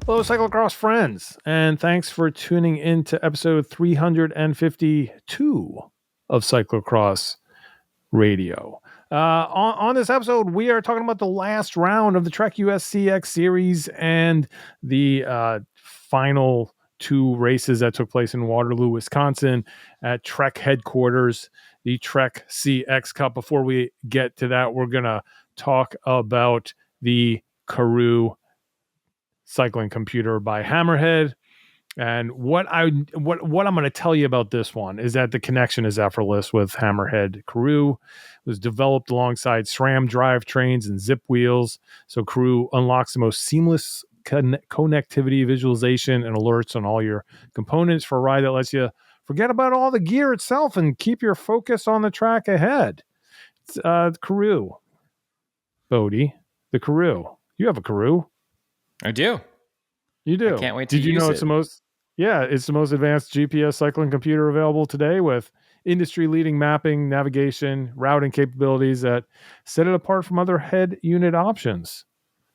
Hello, Cyclocross friends, and thanks for tuning in to episode 352 of Cyclocross Radio. On this episode, we are talking about the last round of the Trek US CX series and the final two races that took place in Waterloo, Wisconsin at Trek headquarters, the Trek CX Cup. Before we get to that, we're going to talk about the Karoo cycling computer by Hammerhead. And what I'm going to tell you about this one is that the connection is effortless with Hammerhead Karoo. It was developed alongside SRAM drivetrains and zip wheels. So Karoo unlocks the most seamless connectivity, visualization, and alerts on all your components for a ride that lets you forget about all the gear itself and keep your focus on the track ahead. It's Karoo. Bodie, the Karoo. You have a Karoo. I do. You do. I can't wait to Did you use know it. it's the most? Yeah, it's the most advanced GPS cycling computer available today with industry-leading mapping, navigation, routing capabilities that set it apart from other head unit options.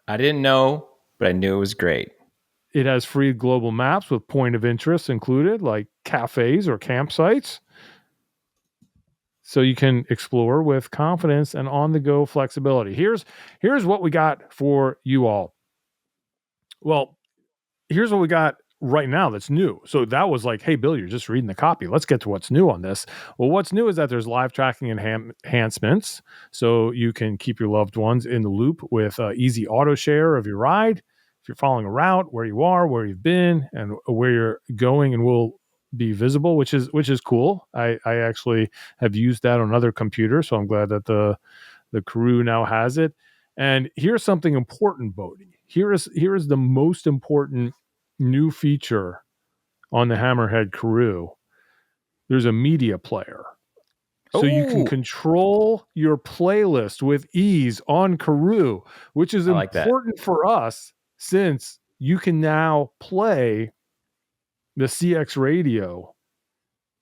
I didn't know, but I knew it was great. It has free global maps with point of interest included, like cafes or campsites. So you can explore with confidence and on-the-go flexibility. Here's what we got for you all. Well, here's what we got right now that's new. So that was like, hey, Bill, you're just reading the copy. Let's get to what's new on this. Well, what's new is that there's live tracking enhancements. So you can keep your loved ones in the loop with easy auto share of your ride. If you're following a route, where you are, where you've been, and where you're going, and will be visible, which is cool. I actually have used that on other computers, so I'm glad that the Karoo now has it. And here's something important, Bodie. Here is the most important new feature on the Hammerhead Karoo. There's a media player. So you can control your playlist with ease on Karoo, which is important for us since you can now play the CX Radio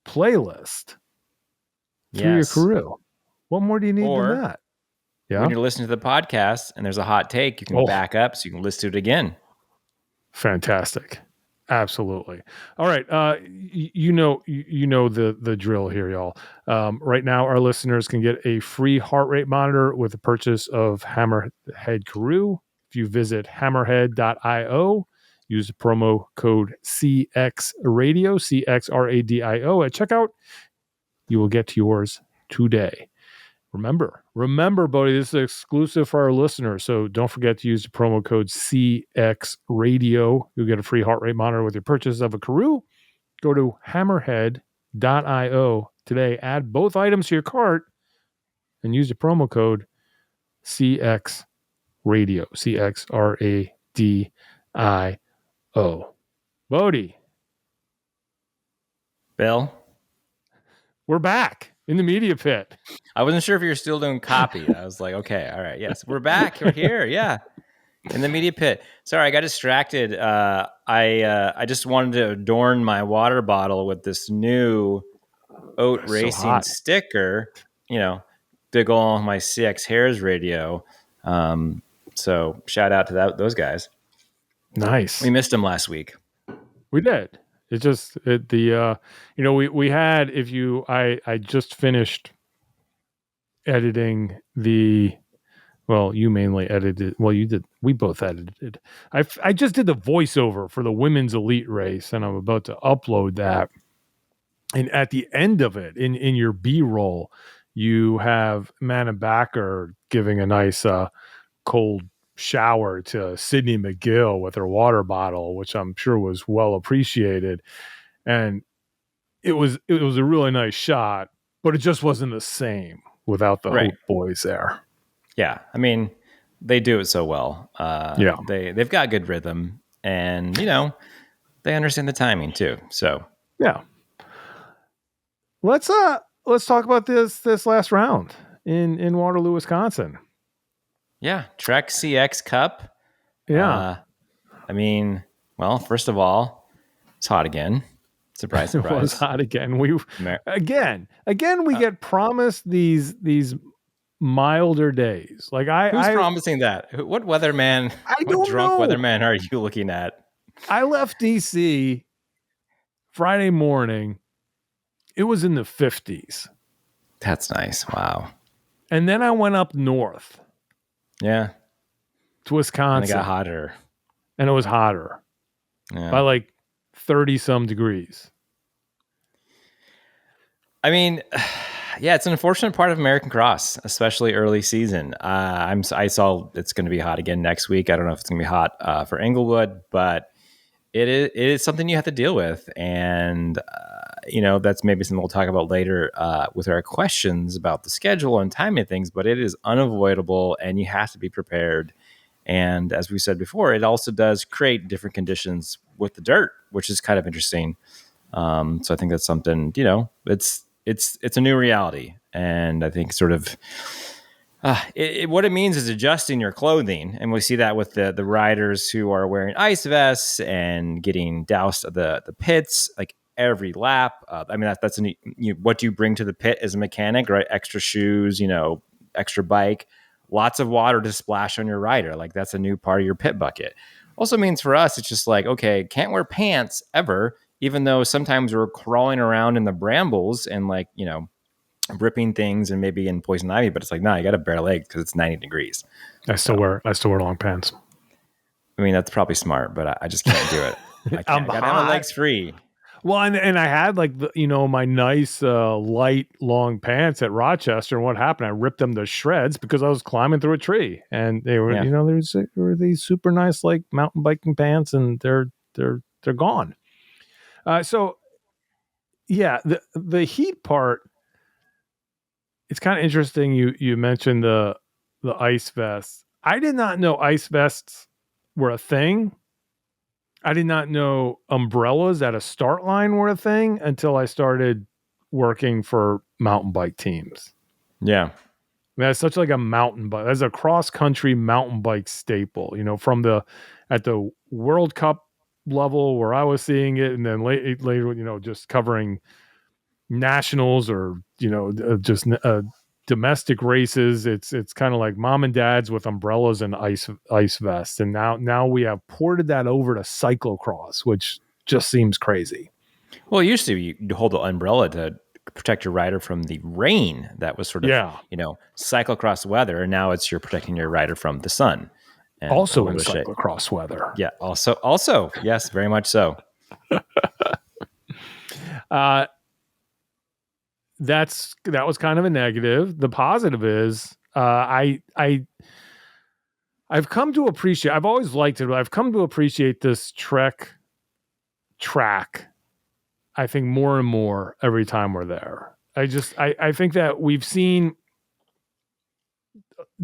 playlist through your Karoo. What more do you need than that? Yeah. When you're listening to the podcast and there's a hot take, you can back up so you can listen to it again. Fantastic. Absolutely. All right. You know the drill here, y'all. Right now, our listeners can get a free heart rate monitor with the purchase of Hammerhead Karoo. If you visit hammerhead.io, use the promo code CXRadio, CXRADIO at checkout, you will get yours today. Remember, Bodie, this is exclusive for our listeners, so don't forget to use the promo code CXRadio. You'll get a free heart rate monitor with your purchase of a Karoo. Go to hammerhead.io today, add both items to your cart, and use the promo code CXRadio, CXRADIO. Bodie. Bill. We're back in the media pit. I wasn't sure if you were still doing copy. I was like, okay, all right, yes, we're back. We're here, yeah, in the media pit. Sorry, I got distracted. I just wanted to adorn my water bottle with this new Oat Racing sticker. You know, big ol' my CX Hairs radio. So shout out to those guys. Nice. We missed them last week. We did. We had, I just finished editing you mainly edited. Well, you did. We both edited. I just did the voiceover for the women's elite race, and I'm about to upload that. And at the end of it, in your B-roll, you have Manna Backer giving a nice cold shower to Sydney McGill with her water bottle, which I'm sure was well appreciated. And it was a really nice shot, but it just wasn't the same without the Hope boys there. Yeah. I mean, they do it so well. They've got good rhythm, and they understand the timing too. So yeah. Let's talk about this last round in Waterloo, Wisconsin. Yeah, Trek CX Cup. Yeah. First of all, it's hot again. Surprise, surprise. It was hot again. We get promised these milder days. Like who's promising that? What weatherman? I don't what drunk know. weatherman are you looking at? I left DC Friday morning. It was in the 50s. That's nice. Wow. And then I went up north Yeah. to And it got Wisconsin, hotter. and it was hotter by Yeah. like 30 some degrees. I mean, yeah, it's an unfortunate part of American Cross, especially early season. I saw it's going to be hot again next week. I don't know if it's going to be hot for Englewood, but it is something you have to deal with, and that's maybe something we'll talk about later with our questions about the schedule and timing things. But it is unavoidable, and you have to be prepared. And as we said before, it also does create different conditions with the dirt, which is kind of interesting. So I think that's something, it's a new reality. And I think sort of what it means is adjusting your clothing. And we see that with the riders who are wearing ice vests and getting doused at the pits, like every lap. I mean, that's what do you bring to the pit as a mechanic, right? Extra shoes, extra bike, lots of water to splash on your rider. Like that's a new part of your pit bucket. Also means for us, it's just like, okay, can't wear pants ever, even though sometimes we're crawling around in the brambles and like, ripping things and maybe in poison ivy, but it's like, no, you got to bare legs because it's 90 degrees. I still wear long pants. I mean, that's probably smart, but I just can't do it. I I'm can't. I got to have my legs free. Well, and I had like my nice light long pants at Rochester. And what happened? I ripped them to shreds because I was climbing through a tree, and they were, Yeah. there were these super nice like mountain biking pants, and they're gone. So yeah, the heat part. It's kind of interesting. You mentioned the ice vests. I did not know ice vests were a thing. I did not know umbrellas at a start line were a thing until I started working for mountain bike teams. Yeah. I mean, that's such like a mountain bike. That's a cross country mountain bike staple. From at the World Cup level where I was seeing it, and then later, just covering nationals or just domestic races. It's kind of like mom and dads with umbrellas and ice vests, and now we have ported that over to cyclocross, which just seems crazy. Well, used to you hold the umbrella to protect your rider from the rain. That was sort of cyclocross weather, and now you're protecting your rider from the sun. And also in cyclocross weather. Yeah. Also, yes, very much so. That was kind of a negative. The positive is I've come to appreciate. I've always liked it, but I've come to appreciate this track. I think more and more every time we're there. I think that we've seen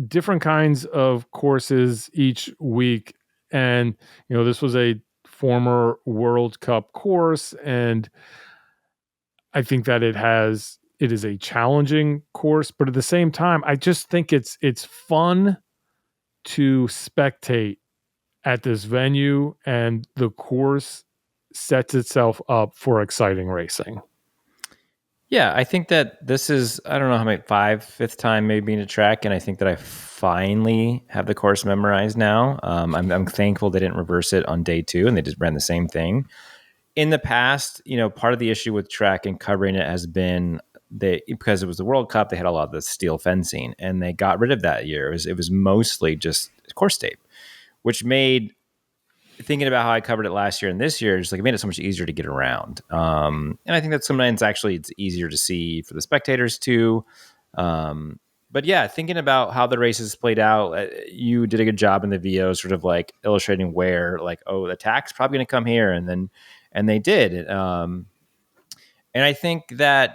different kinds of courses each week, and this was a former World Cup course, and I think that it is a challenging course, but at the same time, I just think it's fun to spectate at this venue, and the course sets itself up for exciting racing. Yeah, I think that this is, I don't know how many, fifth time maybe being a track, and I think that I finally have the course memorized now. I'm thankful they didn't reverse it on day 2 and they just ran the same thing. In the past, part of the issue with track and covering it has been because it was the World Cup, they had a lot of the steel fencing, and they got rid of that year. It was mostly just course tape, which made thinking about how I covered it last year and this year, just like it made it so much easier to get around. And I think that sometimes actually it's easier to see for the spectators too. But yeah, thinking about how the races played out, you did a good job in the VO, sort of like illustrating where, like, oh, the attack's probably going to come here, and they did. And I think that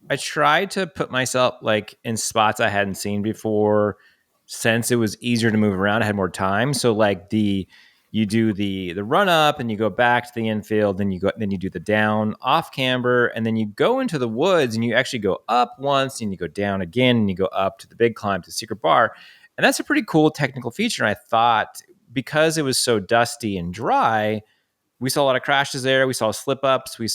I tried to put myself like in spots I hadn't seen before, since it was easier to move around. I had more time. So like you do the run up and you go back to the infield, then you do the down off camber, and then you go into the woods and you actually go up once and you go down again and you go up to the big climb to the secret bar. And that's a pretty cool technical feature. And I thought because it was so dusty and dry, we saw a lot of crashes there. We saw slip ups. We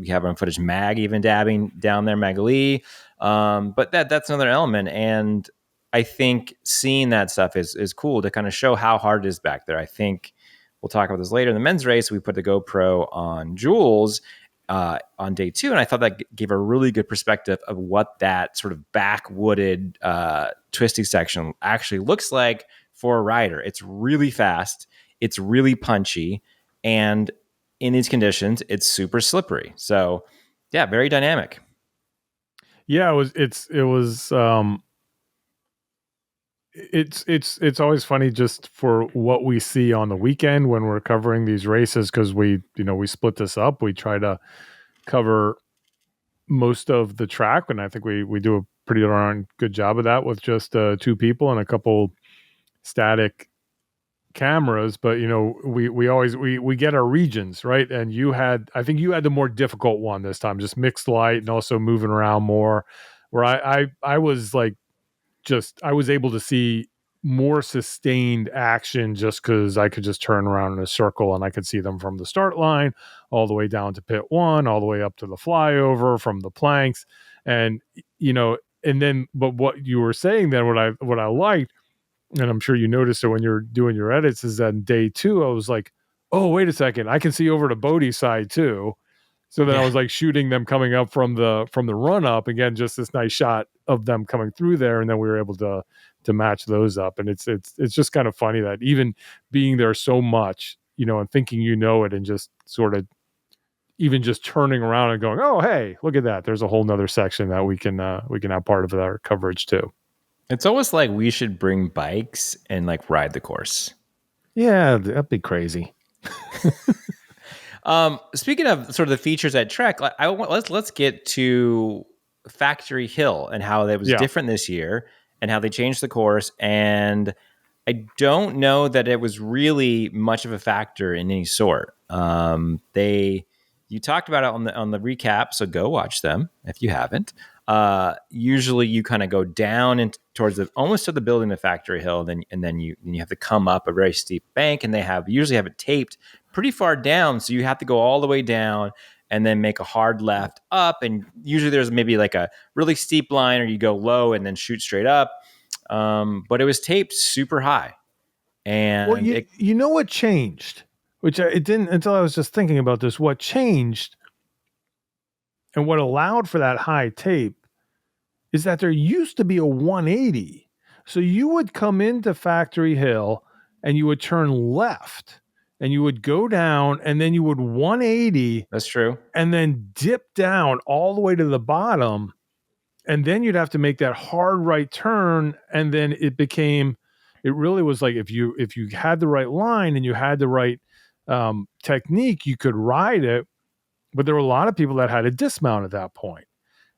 have on footage Mag even dabbing down there, Magali. But that's another element. And I think seeing that stuff is cool to kind of show how hard it is back there. I think we'll talk about this later in the men's race. We put the GoPro on Jules on day 2, and I thought that gave a really good perspective of what that sort of backwooded twisty section actually looks like for a rider. It's really fast, it's really punchy, and in these conditions, it's super slippery. So, yeah, very dynamic. Yeah, it's always funny just for what we see on the weekend when we're covering these races, because we split this up. We try to cover most of the track, and I think we do a pretty darn good job of that with just 2 people and a couple static cameras. But we always we get our regions right, and I think you had the more difficult one this time, just mixed light and also moving around more, where I was like, I was able to see more sustained action just because I could just turn around in a circle and I could see them from the start line all the way down to pit 1, all the way up to the flyover from the planks. And, and then, but what you were saying then, what I liked, and I'm sure you noticed it when you're doing your edits, is that in day 2, I was like, oh, wait a second, I can see over to Bodie's side too. So then I was like shooting them coming up from the run up again, just this nice shot of them coming through there, and then we were able to match those up. And it's just kind of funny that even being there so much, and thinking it, and just sort of even just turning around and going, oh hey, look at that, there's a whole nother section that we can have part of our coverage too. It's almost like we should bring bikes and like ride the course. Yeah, that'd be crazy. Speaking of sort of the features at Trek, let's get to Factory Hill and how that was different this year and how they changed the course. And I don't know that it was really much of a factor in any sort. You talked about it on the recap, so go watch them if you haven't. Usually you kind of go down and towards almost to the building of Factory Hill, and then you have to come up a very steep bank, and they usually have it taped pretty far down, so you have to go all the way down and then make a hard left up, and usually there's maybe like a really steep line, or you go low and then shoot straight up. But it was taped super high, and you know what changed, which it didn't until I was just thinking about this. What changed and what allowed for that high tape is that there used to be a 180. So you would come into Factory Hill and you would turn left and you would go down and then you would 180. That's true. And then dip down all the way to the bottom. And then you'd have to make that hard right turn. And then it really was like, if you had the right line and you had the right technique, you could ride it. But there were a lot of people that had to dismount at that point.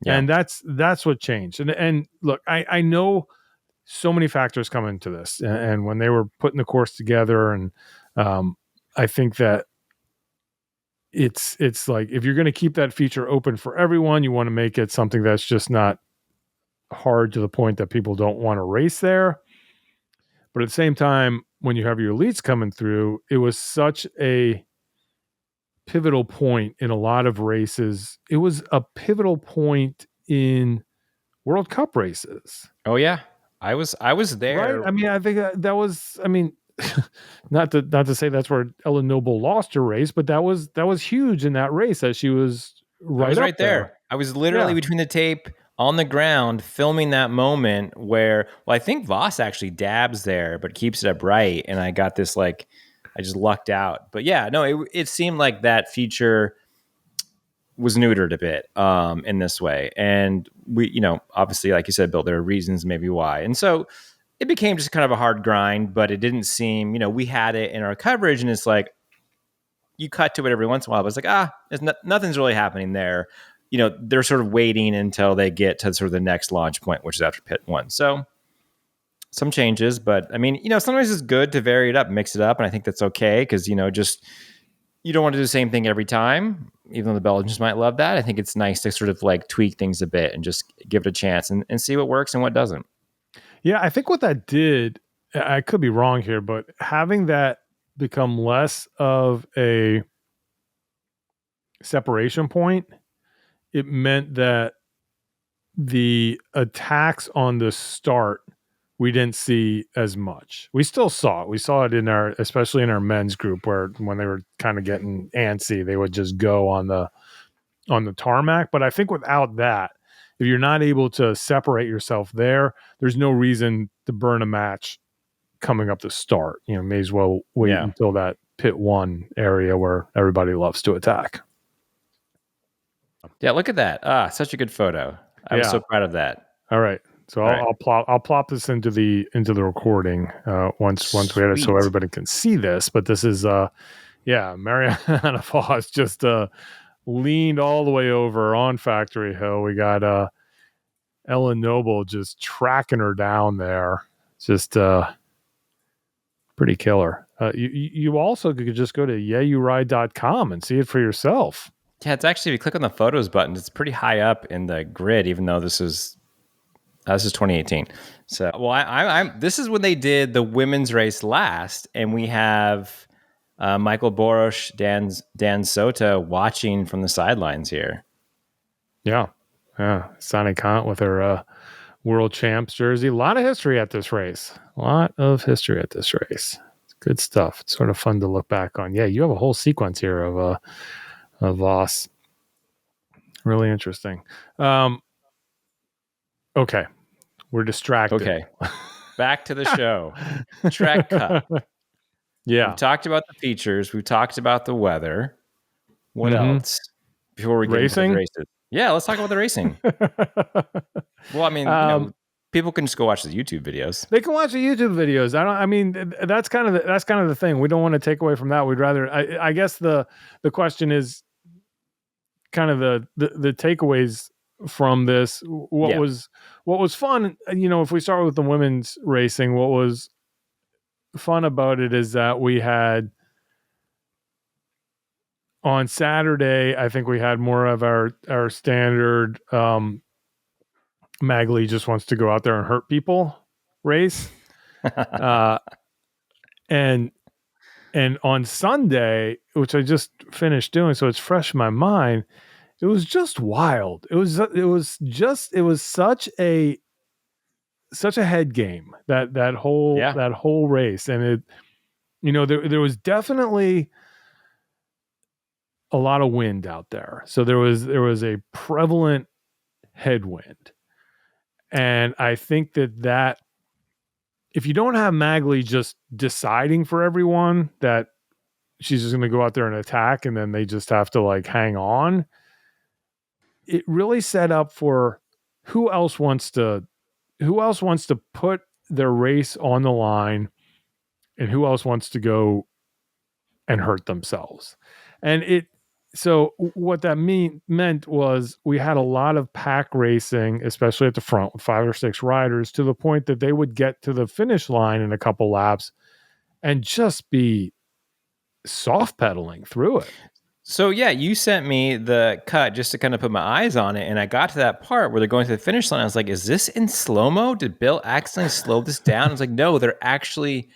Yeah. And that's what changed. And look, I know so many factors come into this. And when they were putting the course together, and I think that it's like, if you're going to keep that feature open for everyone, you want to make it something that's just not hard to the point that people don't want to race there. But at the same time, when you have your elites coming through, it was such a pivotal point in a lot of races. It was a pivotal point in World Cup races. Oh yeah, I was there. Right? I mean, I think that was. I mean, not to say that's where Ellen Noble lost her race, but that was huge in that race, that she was right there. I was literally between the tape on the ground filming that moment where, I think Voss actually dabs there, but keeps it upright, and I got this like. I just lucked out. But yeah, no, it seemed like that feature was neutered a bit in this way. And we, obviously, like you said, Bill, there are reasons maybe why. And so it became just kind of a hard grind, but it didn't seem, we had it in our coverage, and it's like, you cut to it every once in a while, but it's like, nothing's really happening there. They're sort of waiting until they get to sort of the next launch point, which is after pit 1. So some changes, but I mean, sometimes it's good to vary it up, mix it up. And I think that's okay. Cause just, you don't want to do the same thing every time, even though the Belgians might love that. I think it's nice to sort of like tweak things a bit and just give it a chance and see what works and what doesn't. Yeah. I think what that did, I could be wrong here, but having that become less of a separation point, it meant that the attacks on the start we didn't see as much. We still saw it. We saw it especially in our men's group, where when they were kind of getting antsy, they would just go on the tarmac. But I think without that, if you're not able to separate yourself there's no reason to burn a match coming up to start. May as well wait until that pit 1 area where everybody loves to attack. Yeah, look at that. Such a good photo. I was so proud of that. All right. So I'll plop this into the recording once we had it, so everybody can see this. But this is Mariana Foss just leaned all the way over on Factory Hill. We got Ellen Noble just tracking her down there. Just pretty killer. You also could just go to yayouride.com and see it for yourself. Yeah, it's actually, if you click on the photos button, it's pretty high up in the grid, even though this is 2018. So, well, I'm this is when they did the women's race last, and we have Michael Borosh, Dan Sota watching from the sidelines here. Yeah. Sonny Kant with her world champs jersey. A lot of history at this race. It's good stuff. It's sort of fun to look back on. Yeah, you have a whole sequence here of Voss. Really interesting. Okay. We're distracted. Okay. Back to the show. Track cut. Yeah. We've talked about the features. We've talked about the weather. What else? Before we get into the races. Yeah, let's talk about the racing. Well, I mean, people can just go watch the YouTube videos. They can watch the YouTube videos. That's kind of the thing. We don't want to take away from that. We'd rather. I guess the question is kind of the takeaways from this. What was fun? If we start with the women's racing, what was fun about it is that we had on Saturday, I think we had more of our standard Magley just wants to go out there and hurt people race. And on Sunday, which I just finished doing, so it's fresh in my mind, it was just wild. It was such a head game, that whole race. And it, there was definitely a lot of wind out there. So there was a prevalent headwind. And I think that if you don't have Magley just deciding for everyone that she's just going to go out there and attack, and then they just have to hang on, it really set up for who else wants to put their race on the line, and who else wants to go and hurt themselves. And so what that meant was we had a lot of pack racing, especially at the front with 5 or 6 riders, to the point that they would get to the finish line in a couple laps and just be soft pedaling through it. So yeah, you sent me the cut just to kind of put my eyes on it, and I got to that part where they're going to the finish line. I was like, is this in slow-mo? Did Bill accidentally slow this down? I was like, no, they're actually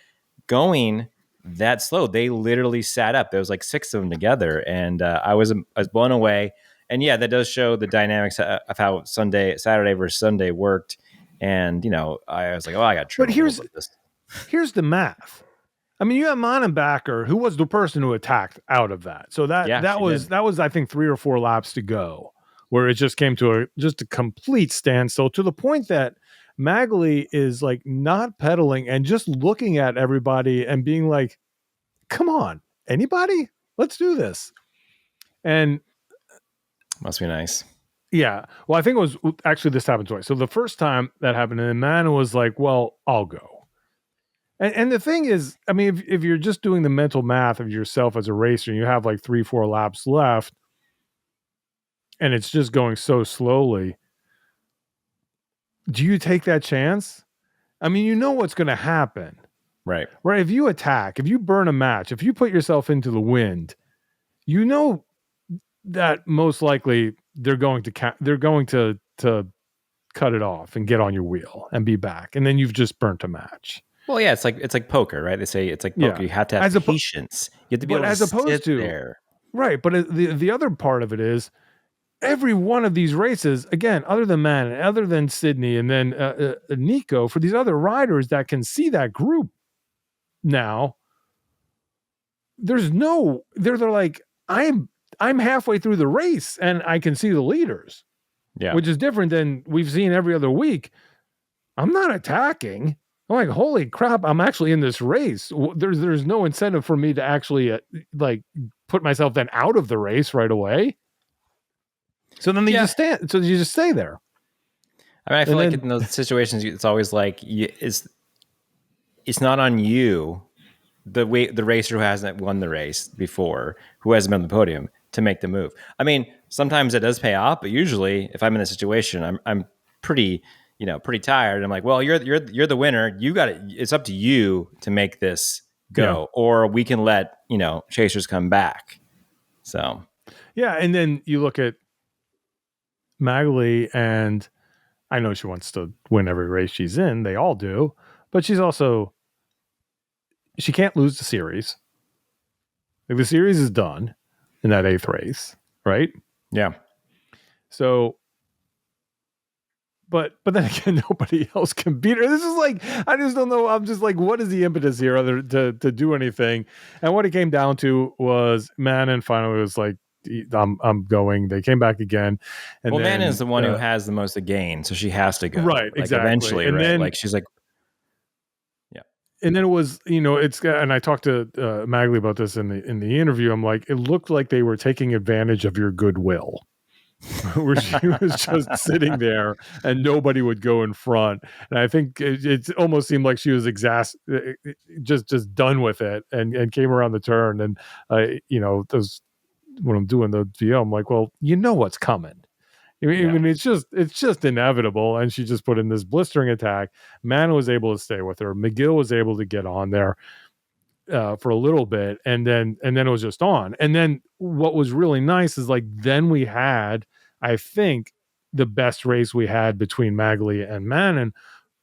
going that slow. They literally sat up. There was 6 of them together, and I was blown away. And yeah, that does show the dynamics of how Saturday versus Sunday worked. And I was like, oh, I got trouble. But here's the math. I mean, you have Monenbacher, who was the person who attacked out of that. So that was I think 3 or 4 laps to go, where it just came to a complete standstill, to the point that Magley is not pedaling and just looking at everybody and being like, come on, anybody? Let's do this. And must be nice. Yeah. Well, I think it was actually, this happened twice. So the first time that happened, and Amanda was like, well, I'll go. And the thing is, I mean, if you're just doing the mental math of yourself as a racer, and you have 3-4 laps left, and it's just going so slowly, do you take that chance? I mean, you know what's going to happen. Right. If you attack, if you burn a match, if you put yourself into the wind, you know that most likely they're going to cut it off and get on your wheel and be back, and then you've just burnt a match. Well, yeah, it's like poker, right? They say it's like poker. Yeah. You have to have patience. You have to be able to sit there. Right, but the other part of it is, every one of these races, again, other than Man, other than Sydney, and then Nico, for these other riders that can see that group now, they're like, I'm halfway through the race and I can see the leaders, Yeah. which is different than we've seen every other week. I'm not attacking. I'm like, holy crap, I'm actually in this race. There's no incentive for me to actually like put myself then out of the race right away. So then you just stand. So you just stay there. I mean, I feel like in those situations, it's always like it's not on you, the racer who hasn't won the race before, who hasn't been on the podium, to make the move. I mean, sometimes it does pay off, but usually, if I'm in a situation, I'm pretty pretty tired. I'm like, well, you're the winner. You got it. It's up to you to make this go, or we can let chasers come back. So yeah, and then you look at Magali, and I know she wants to win every race she's in. They all do, but she can't lose the series. Like, the series is done in that 8th race, right? Yeah. So, but then again, nobody else can beat her. This is like, I just don't know. I'm just like, what is the impetus here other to do anything? And what it came down to was Manon finally was like, I'm going. They came back again. And well, then, Manon is the one who has the most to gain, so she has to go. Right, like, exactly. Eventually, and right? Then, like, she's like, yeah. And then it was, and I talked to Magali about this in the interview. I'm like, it looked like they were taking advantage of your goodwill. Where she was just sitting there and nobody would go in front. And I think it almost seemed like she was just done with it and came around the turn. And, those, when I'm doing the VO, I'm like, well, what's coming. I mean, it's just inevitable. And she just put in this blistering attack. Man was able to stay with her. McGill was able to get on there for a little bit, and then it was just on. And then what was really nice is, like, then we had, I think, the best race we had between Magali and Manon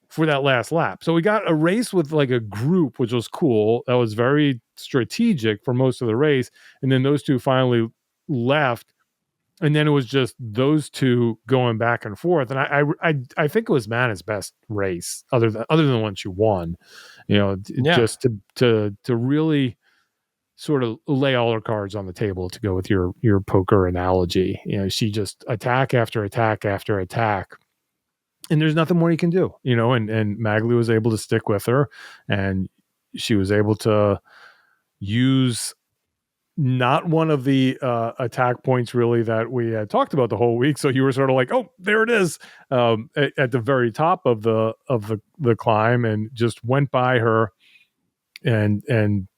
for that last lap. So we got a race with like a group, which was cool. That was very strategic for most of the race. And then those two finally left. And then it was just those two going back and forth. And I think it was Manon's best race, other than the one she won. Just to really sort of lay all her cards on the table, to go with your poker analogy. She just attack after attack after attack, and there's nothing more you can do. And Magali was able to stick with her, and she was able to use not one of the attack points really that we had talked about the whole week. So you were sort of like, oh, there it is, at the very top of the climb, and just went by her, and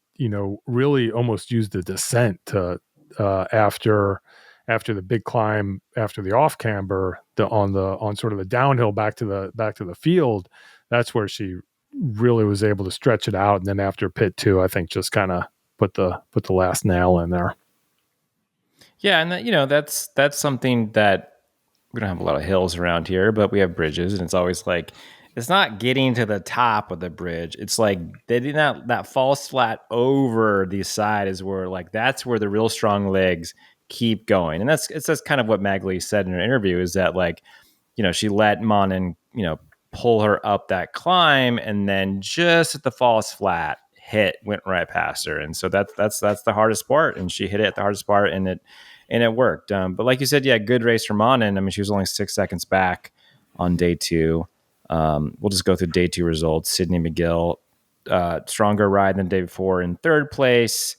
really almost used the descent to after the big climb, after the off camber, on sort of the downhill back to the field. That's where she really was able to stretch it out. And then after pit 2, I think just kind of put the last nail in there. Yeah, and that's something that we don't have a lot of hills around here, but we have bridges, and it's always like, it's not getting to the top of the bridge. It's like they did that falls flat over the side is where, like, that's where the real strong legs keep going. And that's kind of what Magali said in her interview, is that, like, she let Manon, pull her up that climb, and then just at the falls flat, went right past her. And so that's the hardest part, and she hit it at the hardest part, and it worked. But like you said, yeah, good race for Manon. I mean, she was only 6 seconds back on day 2. We'll just go through day 2 results. Sydney McGill, stronger ride than the day before, in 3rd place.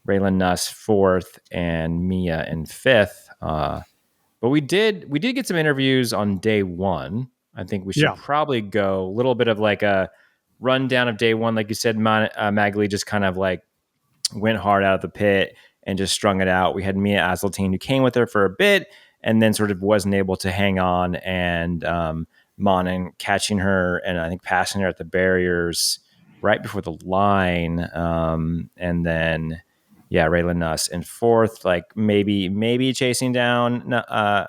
Raylan Nuss 4th, and Mia in 5th. But we did get some interviews on day 1. I think we should probably go a little bit of like a rundown of day 1. Like you said, Magali just kind of like went hard out of the pit and just strung it out. We had Mia Asseltine, who came with her for a bit and then sort of wasn't able to hang on, and Manon catching her and I think passing her at the barriers right before the line. And then, Raylan Nuss in 4th, like maybe chasing down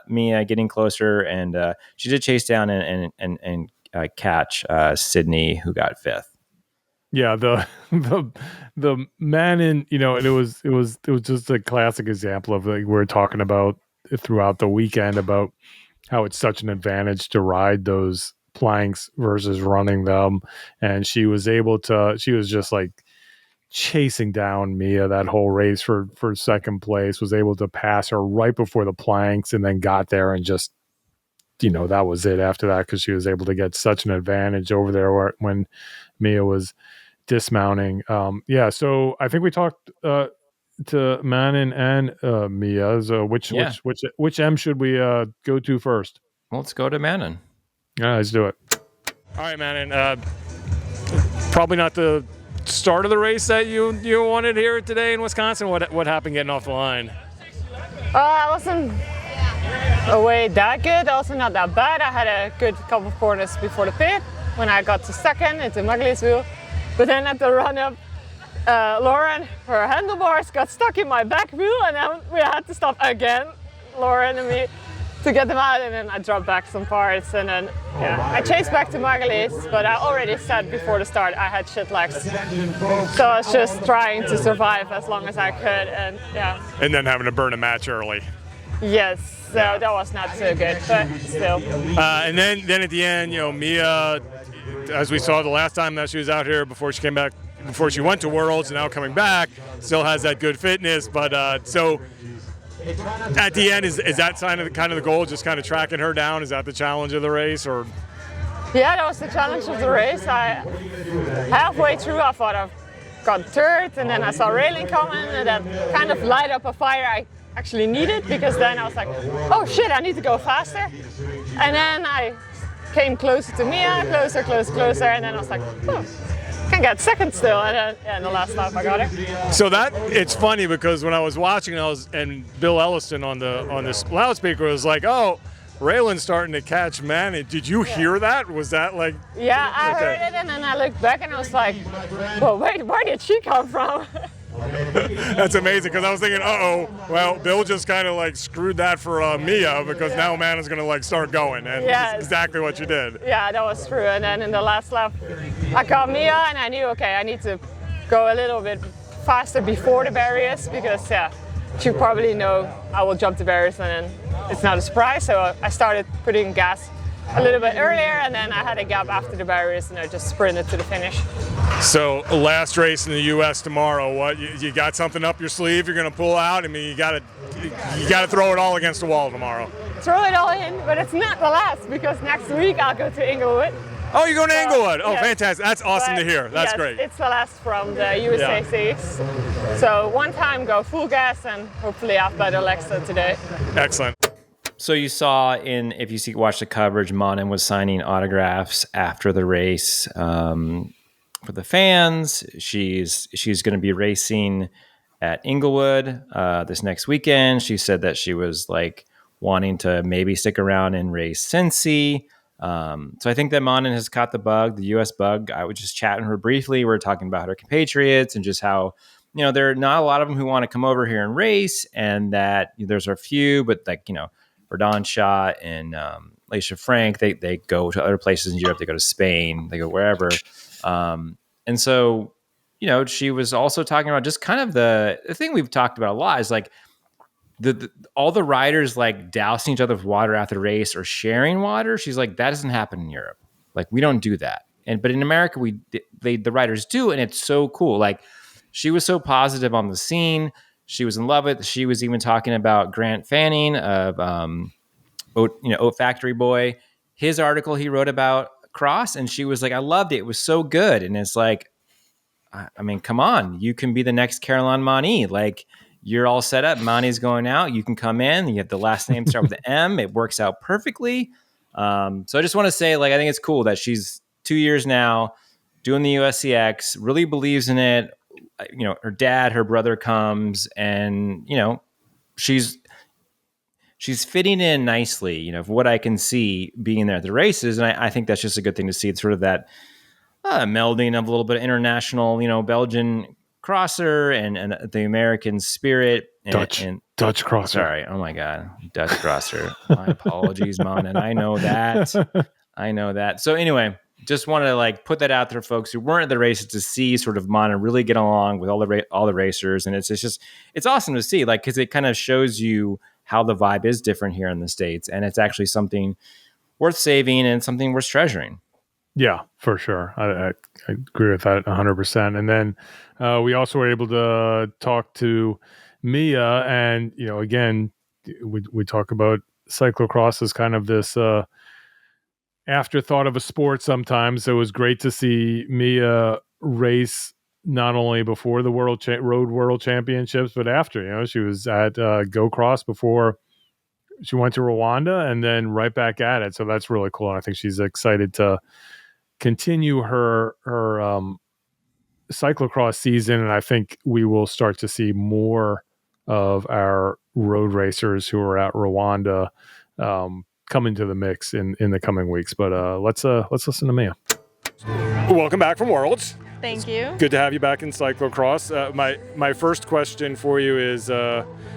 Mia, getting closer. And she did chase down and catch Sydney, who got 5th. Yeah, the man in, and it was just a classic example of, like, we're talking about throughout the weekend about how it's such an advantage to ride those planks versus running them. And she was just like chasing down Mia that whole race for second place, was able to pass her right before the planks, and then got there and just, that was it after that, because she was able to get such an advantage over there when Mia was dismounting. So I think we talked to Manon and Mia. So which M should we go to first? Well, let's go to Manon. Yeah, let's do it. All right, Manon. Probably not the start of the race that you wanted here today in Wisconsin. What happened getting off the line? I wasn't away that good, also not that bad. I had a good couple of corners before the pit when I got to second into Magley's wheel. But then at the run-up, Lauren, her handlebars got stuck in my back wheel, and then we had to stop again, Lauren and me, to get them out, and then I dropped back some parts, and then I chased back to Magley's, but I already said before the start I had shit legs. So I was just trying to survive as long as I could, and And then having to burn a match early. Yes, so that was not so good, but still. And then at the end, Mia, as we saw the last time that she was out here before she came back, before she went to Worlds, and now coming back, still has that good fitness. But so at the end, is that kind of the goal, just kind of tracking her down? Is that the challenge of the race, or? Yeah, that was the challenge of the race. Halfway through, I thought I got third, and then I saw railing coming, and that kind of light up a fire I actually needed, because then I was like, oh shit, I need to go faster. And then I came closer to Mia, closer, and then I was like, oh, can get second still. And then in the last lap I got her. So it's funny, because when I was watching, and Bill Elliston on this loudspeaker was like, oh, Raylan's starting to catch Manon. Did you hear that? Was that like? Yeah, I heard it, and then I looked back and I was like, well, wait, where did she come from? That's amazing, because I was thinking, well, Bill just kind of like screwed that for Mia, because now Manon's going to like start going, and that's exactly what you did. Yeah, that was true. And then in the last lap, I caught Mia, and I knew, okay, I need to go a little bit faster before the barriers, because she probably know I will jump the barriers, and then it's not a surprise. So I started putting gas a little bit earlier, and then I had a gap after the barriers, and I just sprinted to the finish. So last race in the U.S. tomorrow. What you got something up your sleeve you're going to pull out? I mean, you got to throw it all against the wall tomorrow. Throw it all in, but it's not the last, because next week I'll go to Inglewood. Oh, you're going to Inglewood. Oh, yes. Fantastic. That's awesome to hear. That's great. It's the last from the USACs. So one time go full gas, and hopefully I have better legs than today. Excellent. So you saw if you watch the coverage, Manon was signing autographs after the race for the fans. She's going to be racing at Inglewood this next weekend. She said that she was like wanting to maybe stick around and race Cincy. So I think that Manon has caught the bug, the U.S. bug. I was just chatting her briefly. We were talking about her compatriots and just how, there are not a lot of them who want to come over here and race, and that there's a few, but like, Verdon Schott and Laisha Frank, they go to other places in Europe. They go to Spain. They go wherever. And so, she was also talking about just kind of the thing we've talked about a lot is like all the riders like dousing each other with water after the race or sharing water. She's like, that doesn't happen in Europe. Like, we don't do that. But in America, the riders do, and it's so cool. Like, she was so positive on the scene. She was in love with it. She was even talking about Grant Fanning of, Oat Factory Boy, his article he wrote about cross, and she was like, I loved it. It was so good. And it's like, I mean, come on, you can be the next Caroline Mani. Like, you're all set up. Mani's going out. You can come in. You have the last name start with the M. It works out perfectly. So I just want to say, like, I think it's cool that she's 2 years now doing the USCX, really believes in it. Her dad, her brother comes, and, she's fitting in nicely, from what I can see being there at the races. And I think that's just a good thing to see. It's sort of that melding of a little bit of international, Belgian crosser and the American spirit. Dutch crosser. Sorry. Oh my God. Dutch crosser. My apologies, Mon. And I know that. So anyway, just wanted to like put that out there, folks who weren't at the races, to see sort of Mana really get along with all the racers. And it's awesome to see, like, because it kind of shows you how the vibe is different here in the States. And it's actually something worth saving and something worth treasuring. Yeah, for sure. I agree with that 100%. And then we also were able to talk to Mia, and again, we talk about cyclocross as kind of this afterthought of a sport. Sometimes it was great to see Mia race not only before the road world championships, but after. She was at Go Cross before she went to Rwanda, and then right back at it. So that's really cool. And I think she's excited to continue her cyclocross season, and I think we will start to see more of our road racers who are at Rwanda come into the mix in the coming weeks. But let's listen to Mia. Welcome back from Worlds. Thank you. Good to have you back in cyclocross. My first question for you is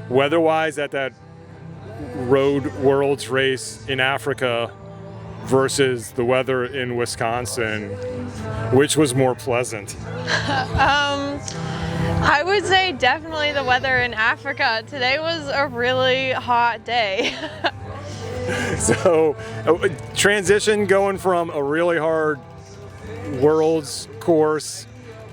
weather-wise at that Road Worlds race in Africa versus the weather in Wisconsin, which was more pleasant? I would say definitely the weather in Africa. Today was a really hot day. So, transition going from a really hard Worlds course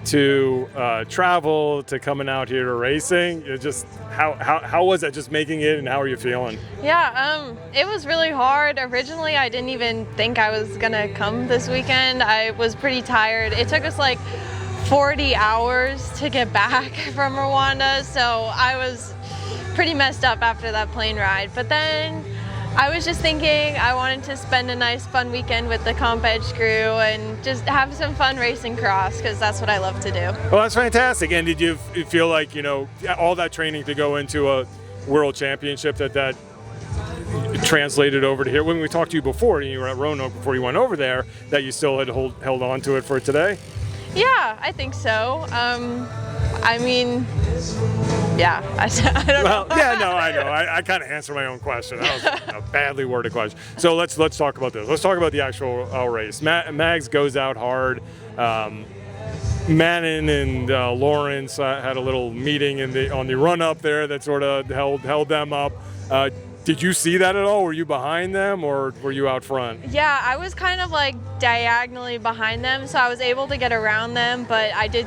to travel to coming out here to racing. It just how was that, just making it, and how are you feeling? Yeah, it was really hard. Originally, I didn't even think I was gonna come this weekend. I was pretty tired. It took us like 40 hours to get back from Rwanda, so I was pretty messed up after that plane ride. But then I was just thinking I wanted to spend a nice fun weekend with the Comp Edge crew and just have some fun racing cross, because that's what I love to do. Well, that's fantastic. And did you feel like, all that training to go into a world championship, that translated over to here? When we talked to you before, and you were at Roanoke before you went over there, that you still had held on to it for today? Yeah, I think so. I mean, yeah, I don't know. Well, yeah, no, I know. I kind of answered my own question. That was a badly worded question. So let's talk about this. Let's talk about the actual race. Mags goes out hard. Mannon and Lawrence had a little meeting on the run up there that sort of held them up. Did you see that at all? Were you behind them, or were you out front? Yeah, I was kind of like diagonally behind them, so I was able to get around them, but I did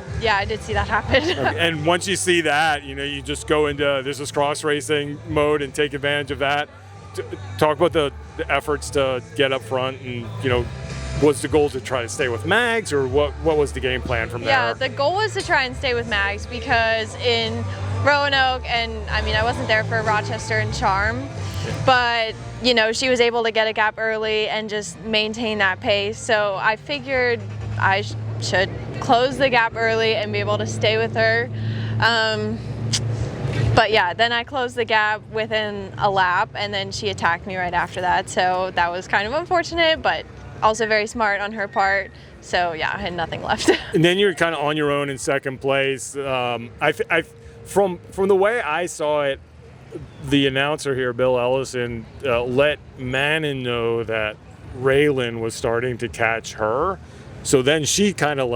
see that happen. Okay. And once you see that, you just go into this is cross racing mode and take advantage of that. Talk about the efforts to get up front, and was the goal to try to stay with Mags, or what was the game plan from there? Yeah, the goal was to try and stay with Mags, because in Roanoke, and I mean I wasn't there for Rochester and Charm, but she was able to get a gap early and just maintain that pace. So I figured I should close the gap early and be able to stay with her. But yeah, then I closed the gap within a lap, and then she attacked me right after that. So that was kind of unfortunate, but also very smart on her part. So yeah, I had nothing left. And then you're kind of on your own in second place. From the way I saw it, the announcer here, Bill Ellison, let Mannon know that Raylan was starting to catch her. So then she kind of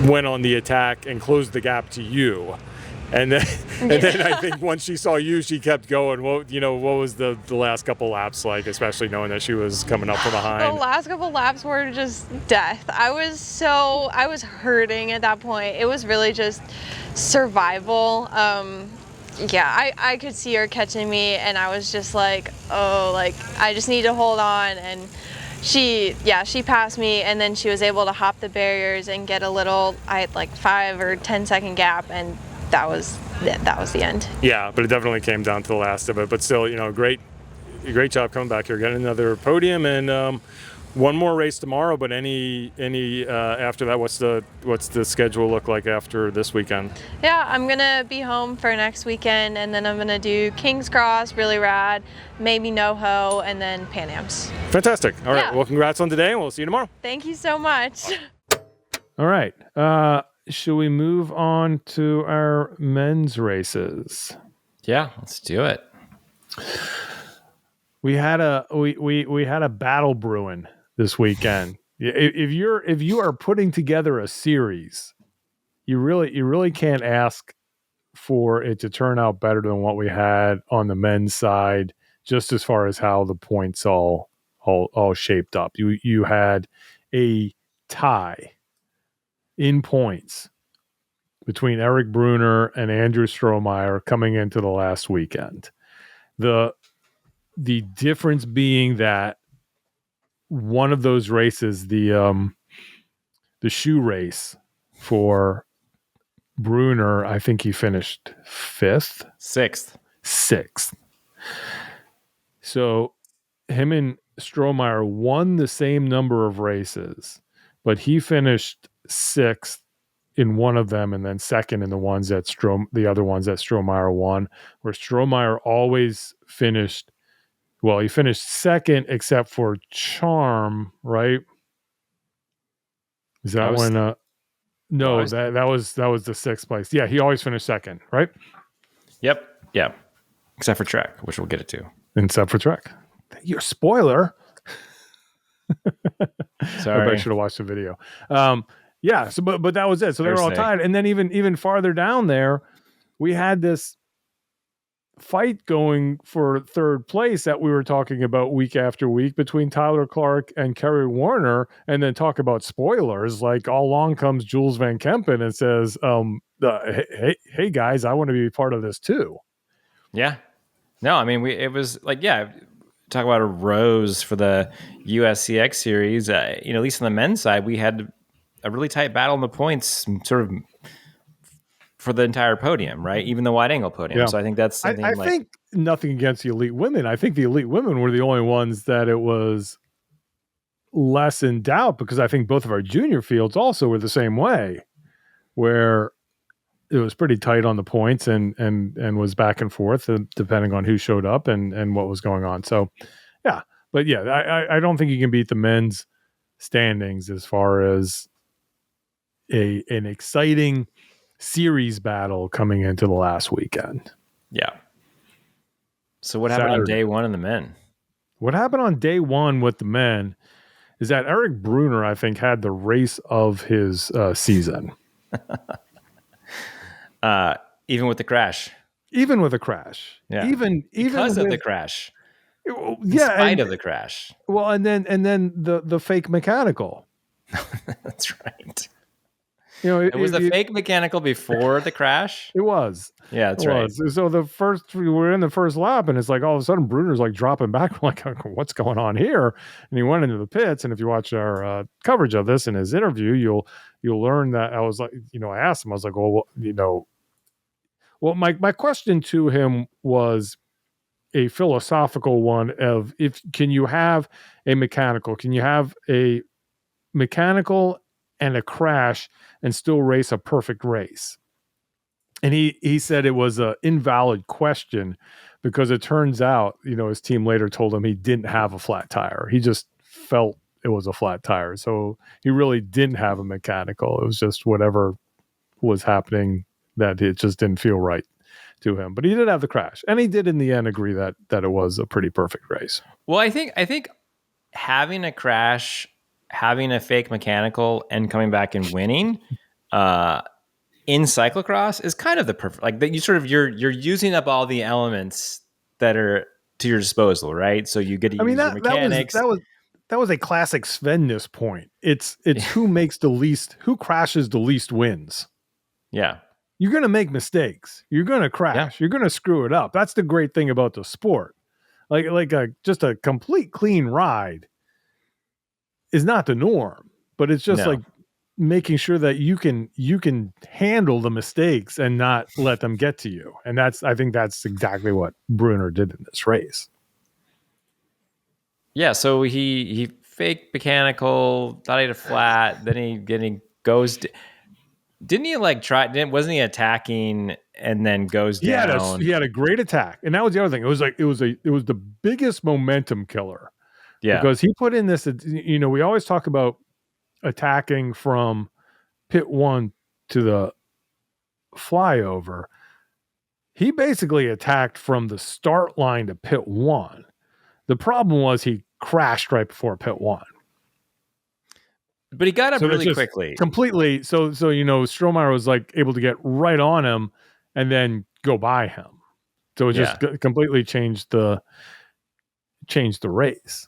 went on the attack and closed the gap to you. And then I think once she saw you, she kept going. What was the last couple laps like, especially knowing that she was coming up from behind? The last couple laps were just death. I was hurting at that point. It was really just survival. Yeah, I could see her catching me, and I was just like, oh, I just need to hold on. And she passed me, and then she was able to hop the barriers and get I had 5 or 10 second gap, and that was the end. Yeah, but it definitely came down to the last of it. But still, great job coming back here, getting another podium, and one more race tomorrow. But any after that, what's the schedule look like after this weekend? Yeah, I'm gonna be home for next weekend, and then I'm gonna do King's Cross, really rad, maybe NoHo, and then Pan Am's. Fantastic. All right. Yeah. Well, congrats on today, and we'll see you tomorrow. Thank you so much. All right. Should we move on to our men's races? Yeah, let's do it. We had a battle brewing this weekend. If you are putting together a series, you really can't ask for it to turn out better than what we had on the men's side, just as far as how the points all shaped up. You had a tie in points between Eric Bruner and Andrew Strohmeyer coming into the last weekend. The difference being that one of those races, the shoe race for Bruner, I think he finished sixth. So him and Strohmeyer won the same number of races, but he finished sixth in one of them and then second in the other ones that Strohmeyer won, where Strohmeyer always finished. Well, he finished second except for Charm, right? Is that when? No, that was the sixth place. Yeah, he always finished second, right? Yep. Yeah. Except for track, which we'll get it to. Except for track. You're a spoiler. Sorry. I should have watched the video. Yeah. So, but that was it. So they were all tied, and then even farther down there, we had this fight going for third place that we were talking about week after week between Tyler Clark and Kerry Warner, and then talk about spoilers. Like, all along comes Jules Van Kempen and says, hey guys, I want to be part of this too. Yeah. No, I mean, it was like, yeah, talk about a rose for the USCX series. At least on the men's side, we had a really tight battle in the points, sort of for the entire podium, right? Even the wide angle podium. Yeah. So I think that's something I think nothing against the elite women. I think the elite women were the only ones that it was less in doubt, because I think both of our junior fields also were the same way, where it was pretty tight on the points and was back and forth depending on who showed up and what was going on. So yeah, but yeah, I don't think you can beat the men's standings as far as an exciting series battle coming into the last weekend. Yeah. So what happened on day one in the men? What happened on day one with the men is that Eric Bruner, I think, had the race of his season. Even with the crash. Even with a crash. Yeah. Even because of the crash. Yeah. In spite of the crash. Well, and then the fake mechanical. That's right. It was the fake mechanical before the crash. It was. Yeah, that's right. So we were in the first lap, and it's like all of a sudden Bruner's like dropping back. We're like, what's going on here? And he went into the pits. And if you watch our coverage of this in his interview, you'll learn that I was like, I asked him, I was like, well, my question to him was a philosophical one of can you have a mechanical and a crash and still race a perfect race? And he said it was an invalid question, because it turns out, his team later told him he didn't have a flat tire. He just felt it was a flat tire. So he really didn't have a mechanical. It was just whatever was happening that it just didn't feel right to him. But he did have the crash. And he did in the end agree that it was a pretty perfect race. Well, I think having a crash, having a fake mechanical, and coming back and winning in cyclocross is kind of the perfect, like that. You're using up all the elements that are to your disposal, right? So you get to use your mechanics. That was a classic Sven-ness point. It's who crashes the least wins. Yeah. You're going to make mistakes. You're going to crash. Yeah. You're going to screw it up. That's the great thing about the sport. Like just a complete clean ride is not the norm, but it's just like making sure that you can handle the mistakes and not let them get to you. And I think that's exactly what Bruner did in this race. Yeah. So he fake mechanical, thought he had a flat, then he goes. Didn't he wasn't he attacking and then goes down? He had a great attack. And that was the other thing. It was the biggest momentum killer. Yeah. Because he put in this, we always talk about attacking from pit one to the flyover. He basically attacked from the start line to pit one. The problem was he crashed right before pit one. But he got up really quickly. Completely. So Strohmeyer was like able to get right on him and then go by him. So it just completely changed the race.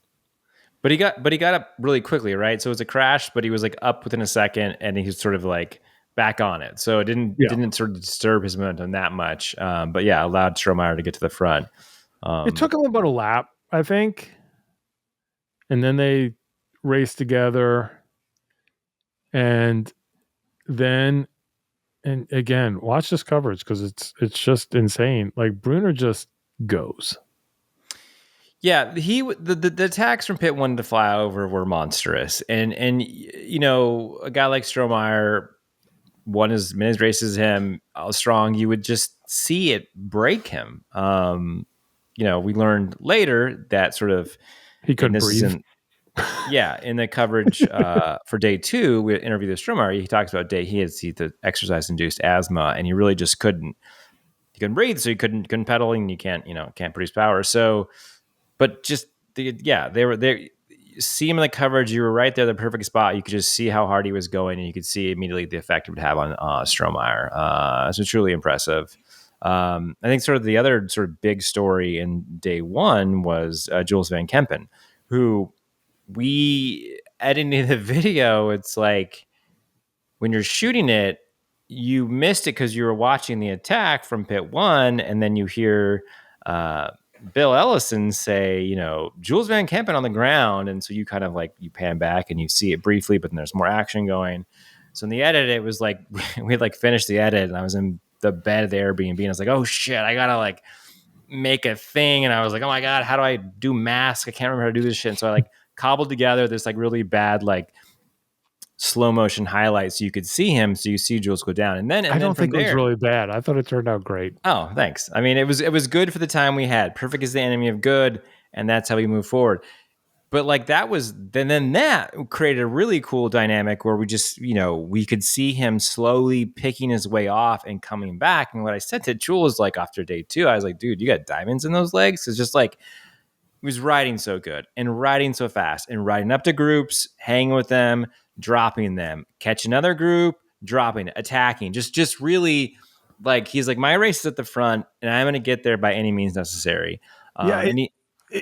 But he got up really quickly, right? So it was a crash, but he was like up within a second, and he was sort of like back on it. So it didn't sort of disturb his momentum that much. But yeah, allowed Strohmeyer to get to the front. It took him about a lap, I think, and then they raced together, and then. And again, watch this coverage because it's just insane. Like Brunner just goes. Yeah, the attacks from pit 1 to flyover were monstrous, and you know, a guy like Strohmeyer won as many races as him, strong. You would just see it break him. You know, we learned later that sort of he couldn't breathe. In the coverage for day 2, we interviewed the Strohmeyer. He talks about he had the exercise-induced asthma, and he really just couldn't. He couldn't breathe, so he couldn't pedal, and you can't produce power. So, but just they were there. See him in the coverage. You were right there, the perfect spot. You could just see how hard he was going, and you could see immediately the effect it would have on Strohmeyer. So truly impressive. I think sort of the other sort of big story in day 1 was Jules Van Kempen, who we editing the video. It's like when you're shooting it, you missed it because you were watching the attack from pit 1, and then you hear Bill Ellison say, you know, Jules Van Kempen on the ground, and so you kind of like you pan back and you see it briefly, but then there's more action going. So in the edit, it was like we had like finished the edit, and I was in the bed of the Airbnb, and I was like, oh shit, I gotta like make a thing, and I was like, oh my god, how do I do mask? I can't remember how to do this shit. And so I like cobbled together this like really bad like slow motion highlights so you could see him, so you see Jules go down. And then I don't think it was really bad. I thought it turned out great. Oh, thanks. I mean, it was good for the time we had. Perfect is the enemy of good, and that's how we move forward. But like that was then that created a really cool dynamic where we just, you know, we could see him slowly picking his way off and coming back. And what I said to Jules like after day 2, I was like, dude, you got diamonds in those legs. It's just like he was riding so good and riding so fast and riding up to groups, hanging with them, dropping them, catch another group, dropping, attacking, just really like he's like, my race is at the front and I'm going to get there by any means necessary.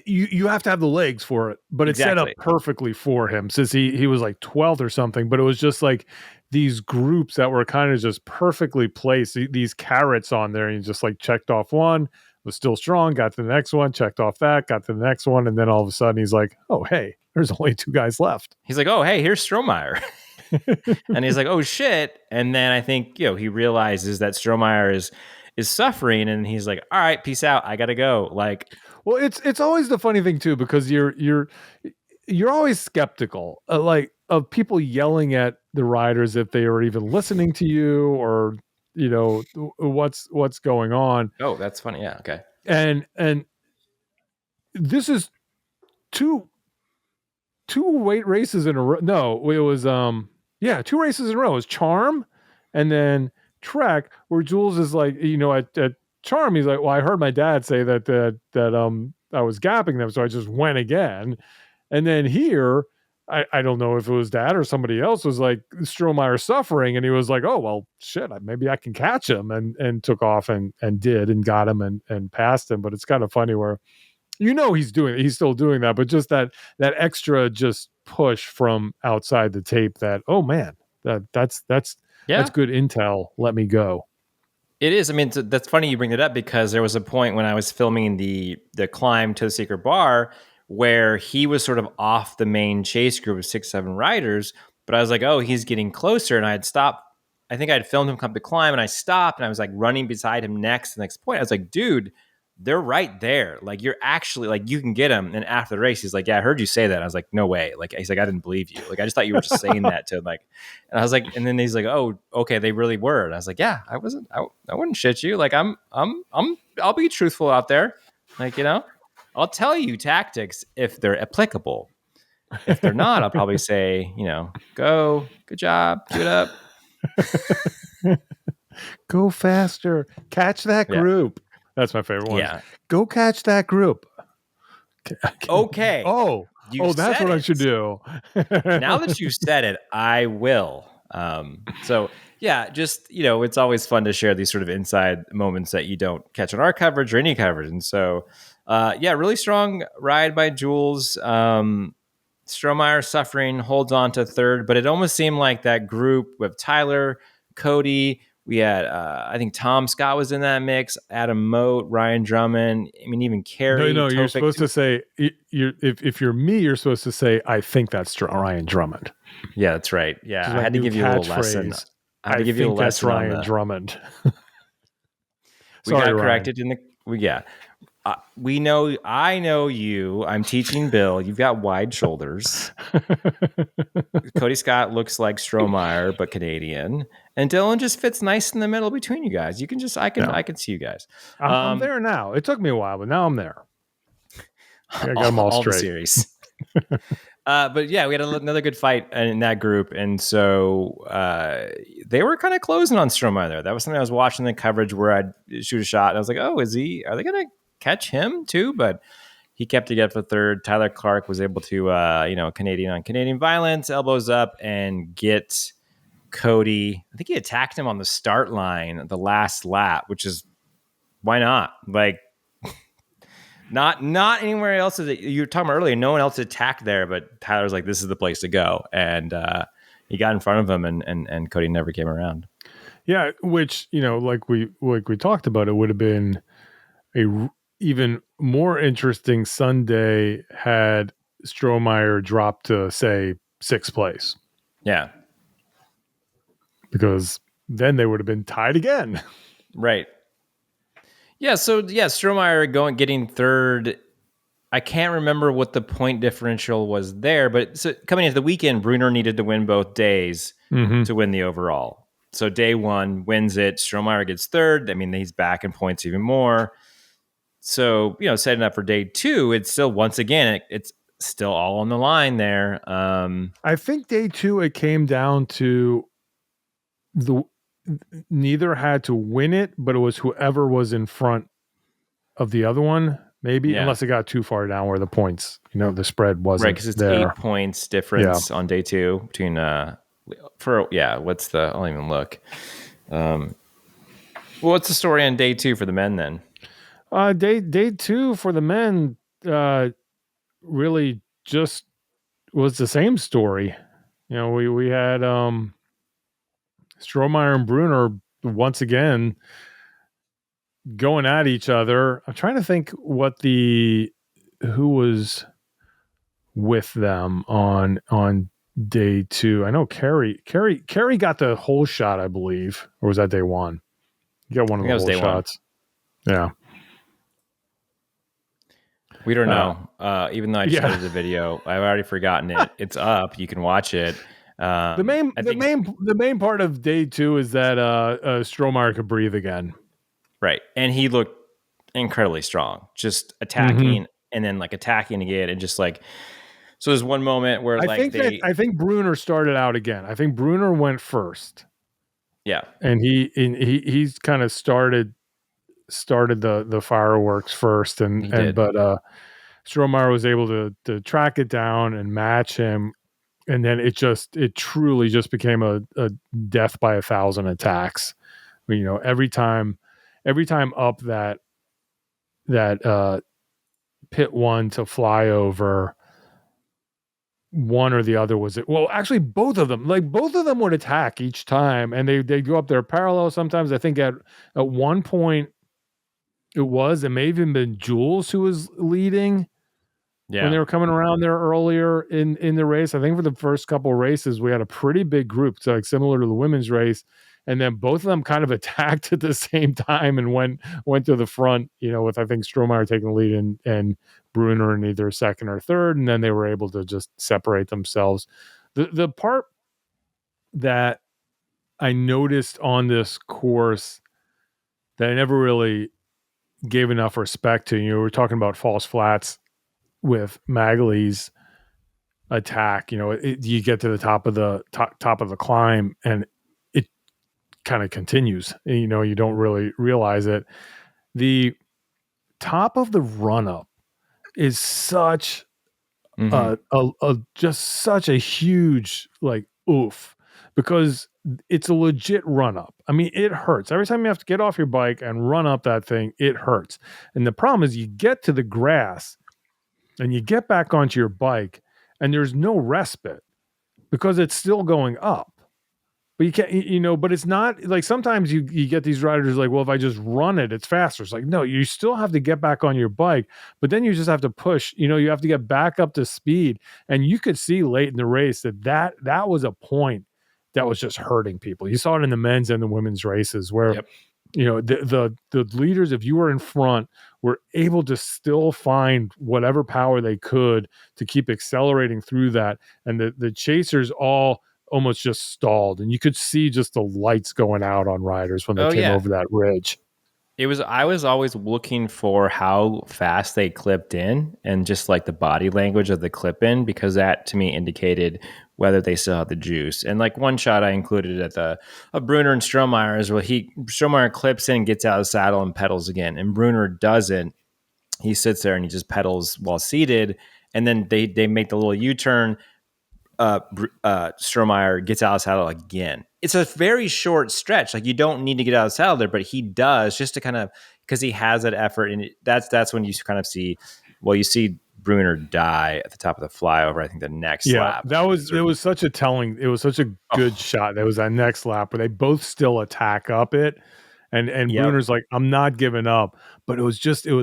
You have to have the legs for it, but it's set up perfectly for him since he was like 12th or something. But it was just like these groups that were kind of just perfectly placed, these carrots on there, and he just like checked off one, was still strong, got to the next one, checked off that, got to the next one, and then all of a sudden he's like, oh hey, there's only 2 guys left. He's like, oh hey, here's Strohmeyer. And he's like, oh shit. And then I think, you know, he realizes that Strohmeyer is suffering, and he's like, all right, peace out, I gotta go. Like, well, it's always the funny thing too, because you're always skeptical like of people yelling at the riders if they are even listening to you, or you know what's going on. Oh, that's funny. Yeah, okay. And this is two weight races in a row. No, it was 2 races in a row. It was Charm and then Trek, where Jules is like, you know, at Charm, he's like, well, I heard my dad say that I was gapping them, so I just went again. And then here, I don't know if it was Dad or somebody else was like, Strohmeyer suffering, and he was like, oh well, shit, maybe I can catch him, and took off and did and got him and passed him. But it's kind of funny where, you know, he's still doing that, but just that extra just push from outside the tape that, oh man, that's good intel. Let me go. It is. I mean, that's funny you bring it up, because there was a point when I was filming the climb to the secret bar where he was sort of off the main chase group of 6-7 riders, but I was like, oh, he's getting closer, and I had stopped. I think I had filmed him come to climb, and I stopped, and I was like running beside him the next point. I was like, dude, they're right there. Like, you're actually like, you can get him. And after the race, he's like, yeah, I heard you say that. I was like, no way. Like, he's like, I didn't believe you. Like, I just thought you were just saying that to like, and I was like, and then he's like, oh, okay, they really were. And I was like, yeah, I wouldn't shit you. Like, I'll be truthful out there. Like, you know, I'll tell you tactics if they're applicable. If they're not, I'll probably say, you know, good job, keep it up. Go faster. Catch that group. That's my favorite one. Yeah. Go catch that group. Okay. Oh, that's what I should do. Now that you said it, I will. So yeah, just, it's always fun to share these sort of inside moments that you don't catch on our coverage or any coverage. And so, yeah, really strong ride by Jules. Strohmeyer suffering, holds on to third, but it almost seemed like that group with Tyler, Cody, we had, I think Tom Scott was in that mix, Adam Moat, Ryan Drummond. I mean, even Carey. No, you're Tofik. supposed to say, if you're me, you're supposed to say, I think that's Ryan Drummond. Yeah, that's right. Yeah, I had to give you a little lesson. I had to give you a lesson that's Ryan Drummond. We got corrected in the. Yeah. I know you. I'm teaching Bill. You've got wide shoulders. Cody Scott looks like Strohmeyer, but Canadian. And Dylan just fits nice in the middle between you guys. I can see you guys. I'm there now. It took me a while, but now I'm there. I got them all straight. The series. But yeah, we had another good fight in that group. And so they were kind of closing on Strohmeyer there. That was something I was watching the coverage where I'd shoot a shot. And I was like, oh, are they going to catch him too? But he kept it up for third. Tyler Clark was able to, Canadian on Canadian violence, elbows up, and get Cody. I think he attacked him on the start line the last lap, which is, why not? Like, not anywhere else. You were talking about earlier, no one else attacked there, but Tyler's like, this is the place to go. And he got in front of him, and Cody never came around. Yeah, which, like we talked about, it would have been a even more interesting Sunday had Strohmeyer dropped to, say, 6th place. Yeah. Because then they would have been tied again. Right. Yeah, so Strohmeyer getting third. I can't remember what the point differential was there, but so coming into the weekend, Brunner needed to win both days to win the overall. So day one wins it. Strohmeyer gets third. I mean, he's back in points even more. So, setting up for day two, it's still, once again, it's still all on the line there. I think day two, it came down to neither had to win it, but it was whoever was in front of the other one, maybe, unless it got too far down where the points, the spread wasn't right, because it's there. 8 points difference on day two between what's the, I'll even look. What's the story on day two for the men then? Day two for the men really just was the same story. We had Strohmeyer and Brunner once again going at each other. I'm trying to think who was with them on day two. I know Carey got the whole shot, I believe, or was that day one? He got one of the whole shots. Yeah. We don't know. Even though I just edited the video, I've already forgotten it. It's up. You can watch it. The main part of day two is that Strohmeyer could breathe again. Right. And he looked incredibly strong, just attacking and then attacking again. And just so there's one moment where I think Brunner started out again. I think Brunner went first. Yeah. And he's kind of started the fireworks first, but Strohmeyer was able to track it down and match him, and then it truly just became a death by 1,000 attacks. Every time up that pit one to fly over, one or the other was it. Well, actually, both of them would attack each time, and they'd go up there parallel. Sometimes I think at one point. It may have even been Jules who was leading when they were coming around there earlier in the race. I think for the first couple of races, we had a pretty big group, so similar to the women's race. And then both of them kind of attacked at the same time and went to the front, with, I think, Strohmeyer taking the lead and Brunner in either second or third. And then they were able to just separate themselves. The part that I noticed on this course that I never really gave enough respect to, we're talking about false flats with Magley's attack. You get to the top of the climb and it kind of continues. You don't really realize it. The top of the run up is such just such a huge oof, because it's a legit run up. I mean, it hurts. Every time you have to get off your bike and run up that thing, it hurts. And the problem is you get to the grass and you get back onto your bike and there's no respite because it's still going up. But you can't, but it's not like sometimes you get these riders like, well, if I just run it, it's faster. It's like, no, you still have to get back on your bike, but then you just have to push, you have to get back up to speed. And you could see late in the race that was a point that was just hurting people. You saw it in the men's and the women's races where, Yep. the leaders, if you were in front, were able to still find whatever power they could to keep accelerating through that. And the chasers all almost just stalled, and you could see just the lights going out on riders when they came over that ridge. I was always looking for how fast they clipped in and just like the body language of the clip in, because that to me indicated whether they still had the juice. And like one shot I included at of Brunner and Strohmeyer is where Strohmeyer clips in, gets out of the saddle and pedals again. And Brunner doesn't. He sits there and he just pedals while seated. And then they make the little U-turn. Strohmeyer gets out of the saddle again. It's a very short stretch. Like you don't need to get out of the saddle there, but he does just to kind of, because he has that effort. And that's when you kind of see, you see Brunner die at the top of the flyover. I think the next lap. It was such a good shot. There was that next lap where they both still attack up it. And Brunner's like, I'm not giving up. But it was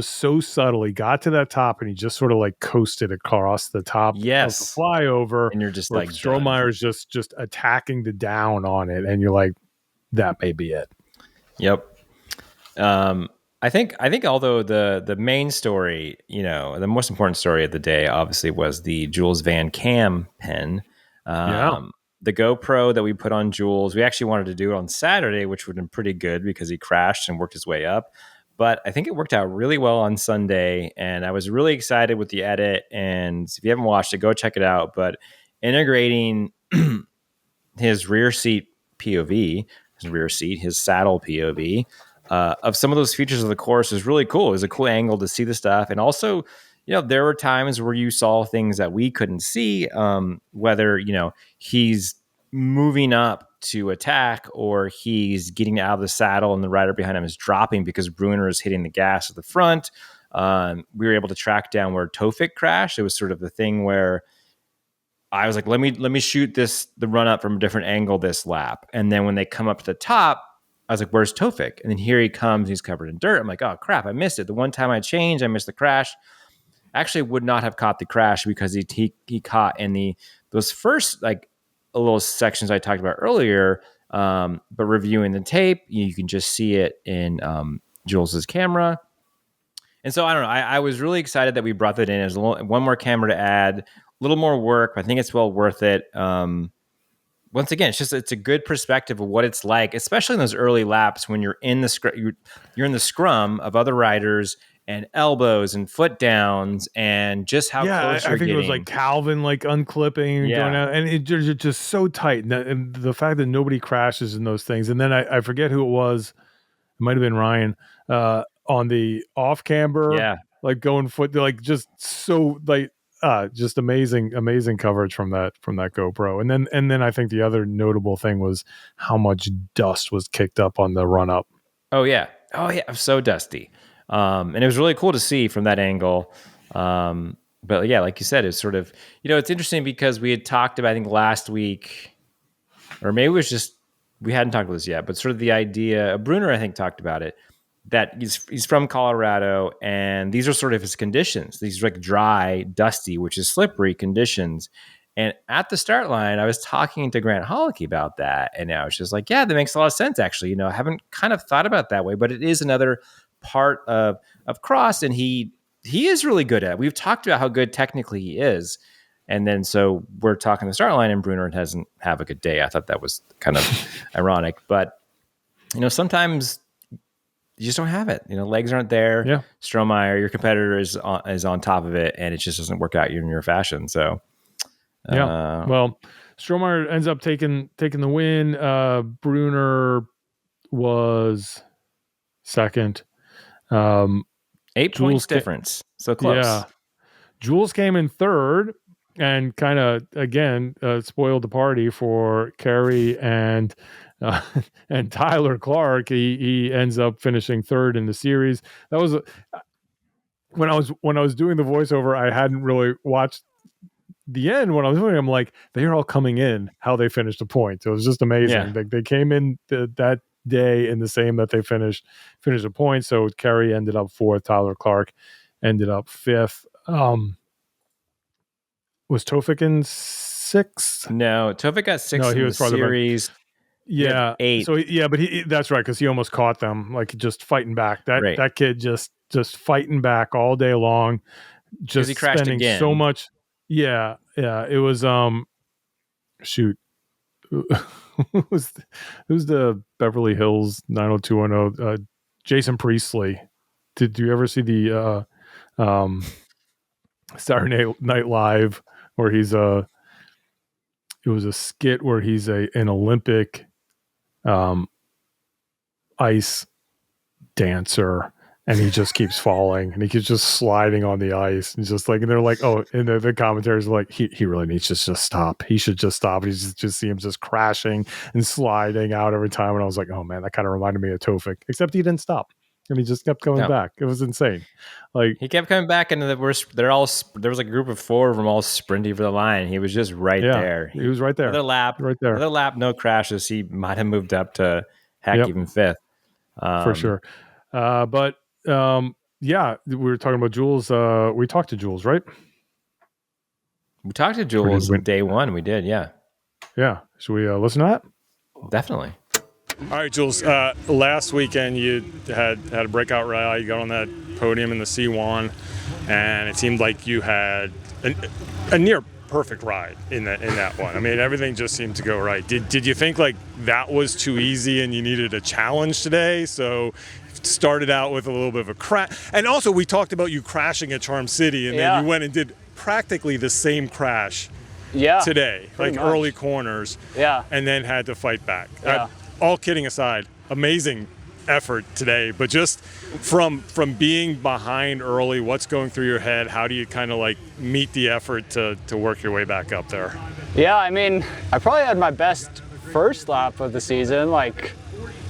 so subtle. He got to that top and he just sort of like coasted across the top of the flyover. And you're just like Strohmeyer's just attacking the down on it. And you're like, that may be it. Yep. I think although the main story, the most important story of the day obviously was the Jules Van Cam pen. The GoPro that we put on Jules, we actually wanted to do it on Saturday, which would have been pretty good because he crashed and worked his way up. But I think it worked out really well on Sunday, and I was really excited with the edit. And if you haven't watched it, go check it out. But integrating his rear seat POV, his saddle POV of some of those features of the course is really cool. It was a cool angle to see the stuff. And also, there were times where you saw things that we couldn't see, whether, he's moving up to attack or he's getting out of the saddle and the rider behind him is dropping because Brunner is hitting the gas at the front. We were able to track down where Tofik crashed. It was sort of the thing where I was like, let me shoot the run up from a different angle this lap. And then when they come up to the top, I was like, where's Tofik? And then here he comes, he's covered in dirt. I'm like, oh crap, I missed it. The one time I changed, I missed the crash. Actually would not have caught the crash because he caught in those first like a little sections I talked about earlier. But reviewing the tape, you can just see it in Jules's camera. And so I don't know. I was really excited that we brought that in. There's one more camera to add, a little more work. I think it's well worth it. Once again, it's a good perspective of what it's like, especially in those early laps when you're in you're in the scrum of other riders and elbows and foot downs and just how close you're getting. It was like Calvin like unclipping and going out, and you're just so tight. And the fact that nobody crashes in those things. And then I forget who it was. It might have been Ryan on the off camber, like going foot, like just so like just amazing coverage from that GoPro. And then I think the other notable thing was how much dust was kicked up on the run up. Oh yeah, so dusty. And it was really cool to see from that angle. But yeah, like you said, it's sort of, it's interesting because we had talked about, I think last week, or maybe it was just, we hadn't talked about this yet, but sort of the idea, Brunner, I think, talked about it, that he's from Colorado and these are sort of his conditions. These are like dry, dusty, which is slippery conditions. And at the start line, I was talking to Grant Holicky about that. And I was just like, yeah, that makes a lot of sense, actually. I haven't kind of thought about that way, but it is another part of cross, and he is really good at it. We've talked about how good technically he is, and then so we're talking the start line and Brunner doesn't have a good day. I thought that was kind of ironic, but sometimes you just don't have it. Legs aren't there. Yeah. Strohmeyer, your competitor, is on top of it, and it just doesn't work out in your fashion. So well, Strohmeyer ends up taking the win. Brunner was second. 8 points difference. So close. Yeah. Jules came in third. and kind of again spoiled the party for Kerry and Tyler Clark. He ends up finishing third in the series. That was when I was doing the voiceover. I hadn't really watched the end. When I was doing, I'm like, they are all coming in how they finished the points. It was just amazing. They came in that day in the same that they finished a point. So Kerry ended up fourth. Tyler Clark ended up fifth. Was Tofik in sixth? No, Tofik got sixth. No, he was farther series. Back. Yeah, eight. So but that's right, because he almost caught them, like just fighting back. That kid just fighting back all day long, just he crashed spending again. so much. Yeah. It was shoot. Who's the Beverly Hills 90210? Jason Priestley. Did you ever see the Saturday Night Live where it was a skit where he's an Olympic ice dancer, and he just keeps falling and he keeps just sliding on the ice, and just like, and they're like, oh, and the commentators are like, he really needs to just stop. He should just stop. And you just see him just crashing and sliding out every time. And I was like, oh man, that kind of reminded me of Tofik, except he didn't stop. And he just kept coming back. It was insane. Like, he kept coming back, and there was a group of four of them all sprinting for the line. He was just right there. He was right there. Another lap, right there. Another lap, no crashes. He might have moved up to even fifth. For sure. But we were talking about Jules. We talked to Jules, right? We talked to Jules day one. We did, yeah. Yeah. Should we listen to that? Definitely. All right, Jules. Last weekend you had a breakout rally. You got on that podium in the C1, and it seemed like you had a near perfect ride in that one. I mean, everything just seemed to go right. Did you think like that was too easy and you needed a challenge today? So started out with a little bit of a crash, and also we talked about you crashing at Charm City, and then you went and did practically the same crash today, like much. Early corners, and then had to fight back. All kidding aside, amazing effort today, but just from being behind early, what's going through your head? How do you kind of like meet the effort to work your way back up there? Yeah, I mean, I probably had my best first lap of the season. Like,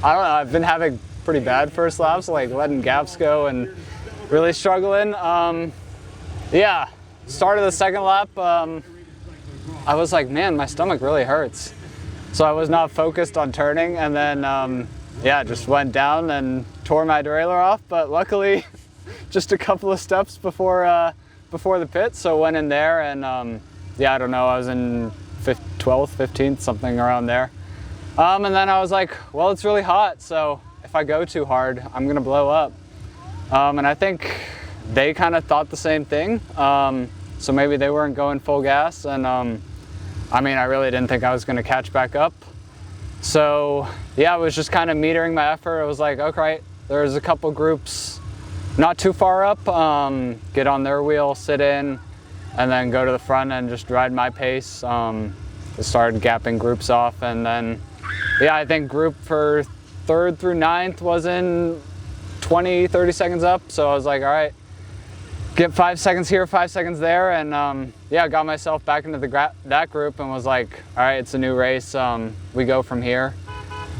I don't know, I've been having pretty bad first laps, like letting gaps go and really struggling. Started the second lap, I was like, man, my stomach really hurts. So I was not focused on turning, and then just went down and tore my derailleur off. But luckily, just a couple of steps before the pit, so went in there, and I don't know, I was in 12th, 15th, something around there. And then I was like, well, it's really hot, so if I go too hard, I'm gonna blow up. And I think they kind of thought the same thing. So maybe they weren't going full gas, and I really didn't think I was going to catch back up. So I was just kind of metering my effort. I was like, okay, there's a couple groups not too far up, get on their wheel, sit in, and then go to the front and just ride my pace. Started gapping groups off, and then I think group for 3rd through 9th was in 20-30 seconds up. So I was like, all right, get 5 seconds here, 5 seconds there, and got myself back into that group and was like, all right, it's a new race. We go from here.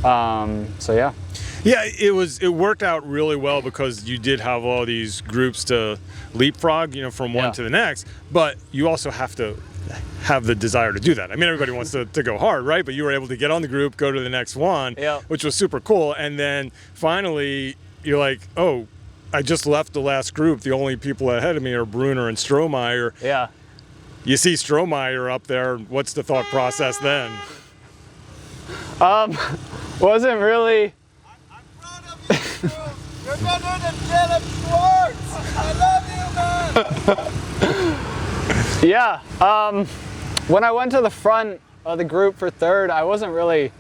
Yeah, it worked out really well because you did have all these groups to leapfrog, from one to the next, but you also have to have the desire to do that. I mean, everybody wants to go hard, right? But you were able to get on the group, go to the next one, which was super cool. And then finally, you're like, oh, I just left the last group. The only people ahead of me are Bruner and Strohmeyer. Yeah. You see Strohmeyer up there. What's the thought process then? Wasn't really. I'm proud of you. You're better than Caleb Schwartz. I love you, man. When I went to the front of the group for 3rd, I wasn't really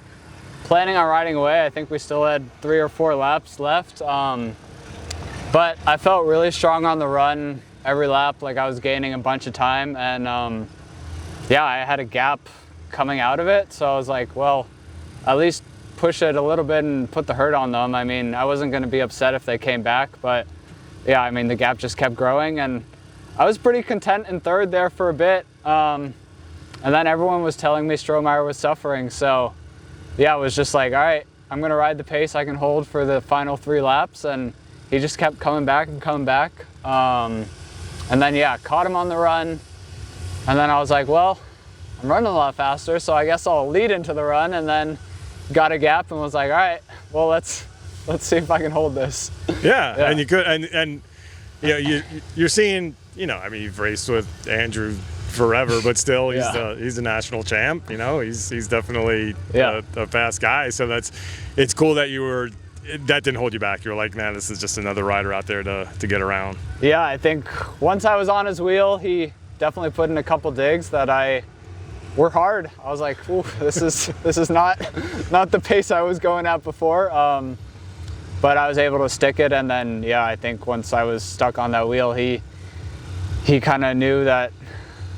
planning on riding away. I think we still had 3 or 4 laps left. But I felt really strong on the run every lap, like I was gaining a bunch of time, and I had a gap coming out of it, so I was like, well, at least push it a little bit and put the hurt on them. I mean, I wasn't going to be upset if they came back, but the gap just kept growing, and I was pretty content in 3rd there for a bit. And then everyone was telling me Strohmeyer was suffering. So yeah, it was just like, all right, I'm going to ride the pace I can hold for the final 3 laps. And he just kept coming back and coming back. And then, yeah, caught him on the run. And then I was like, well, I'm running a lot faster, so I guess I'll lead into the run. And then got a gap and was like, all right, well, let's see if I can hold this. Yeah. And you could, and you know, you're seeing, you know, I mean, you've raced with Andrew forever, but still, he's the national champ. You know, he's definitely a fast guy. So it's cool that that didn't hold you back. You were like, man, this is just another rider out there to get around. Yeah, I think once I was on his wheel, he definitely put in a couple digs that were hard. I was like, ooh, this is not the pace I was going at before. But I was able to stick it, and then yeah, I think once I was stuck on that wheel, he kind of knew that.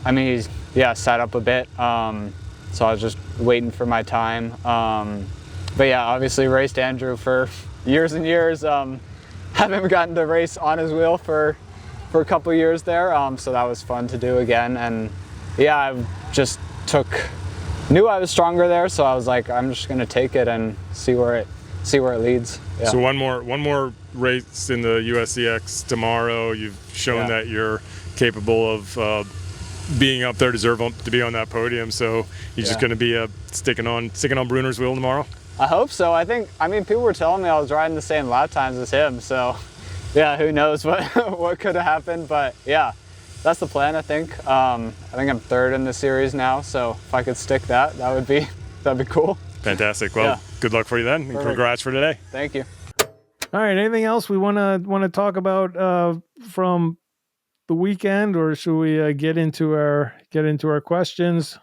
I mean, he's sat up a bit. So I was just waiting for my time. But yeah, obviously raced Andrew for years and years. Haven't gotten to race on his wheel for a couple years there. So that was fun to do again. And yeah, I just knew I was stronger there. So I was like, I'm just gonna take it and see where it leads. Yeah. So one more race in the USCX tomorrow. You've shown that you're capable of being up there, deserve to be on that podium. So you're just going to be sticking on Bruner's wheel tomorrow? I hope so. I mean, people were telling me I was riding the same lap times as him. So yeah, who knows what could have happened. But yeah, that's the plan, I think. I think I'm 3rd in the series now. So if I could stick that'd be cool. Fantastic. Well, good luck for you then. And congrats for today. Thank you. All right. Anything else we want to talk about from the weekend, or should we get into our questions?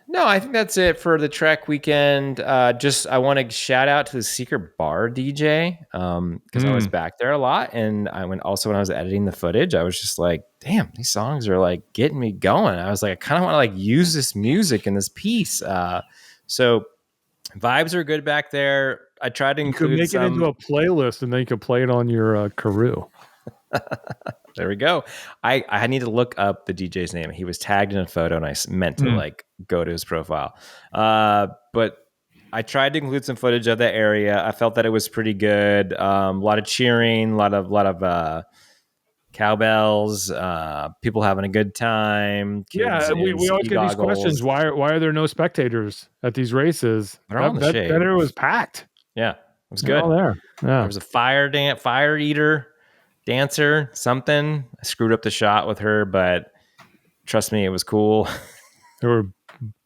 No, I think that's it for the Trek weekend. Just I want to shout out to the Secret Bar DJ because I was back there a lot, and when I was editing the footage, I was just like, damn, these songs are like getting me going. I was like, I kind of want to like use this music in this piece. So vibes are good back there. I tried to include you could make it into a playlist, and then you could play it on your Karoo. There we go. I need to look up the DJ's name. He was tagged in a photo, and I meant to like go to his profile. But I tried to include some footage of the area. I felt that it was pretty good. A lot of cheering, a lot of cowbells, people having a good time. Yeah, we always get these questions. Why are there no spectators at these races? They're all in the shade. That area was packed. Yeah, it was good. All there. Yeah. There was a fire eater. Dancer, something. I screwed up the shot with her, but trust me, it was cool. There were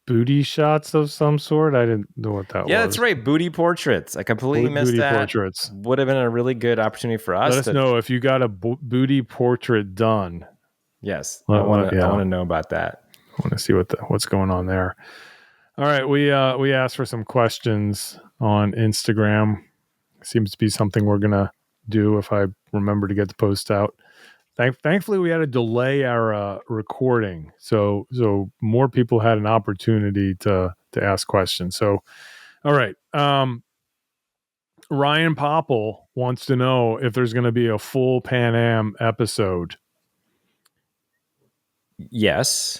booty shots of some sort. I didn't know what that was. Yeah, that's right. Booty portraits. I completely missed that. Portraits would have been a really good opportunity for us. Let us know if you got a booty portrait done. Yes, I want to know about that. I want to see what's going on there. All right, we asked for some questions on Instagram. Seems to be something we're gonna do if I remember to get the post out. Thankfully, we had to delay our recording, so more people had an opportunity to ask questions. So, all right, Ryan Popple wants to know if there's going to be a full Pan Am episode. Yes,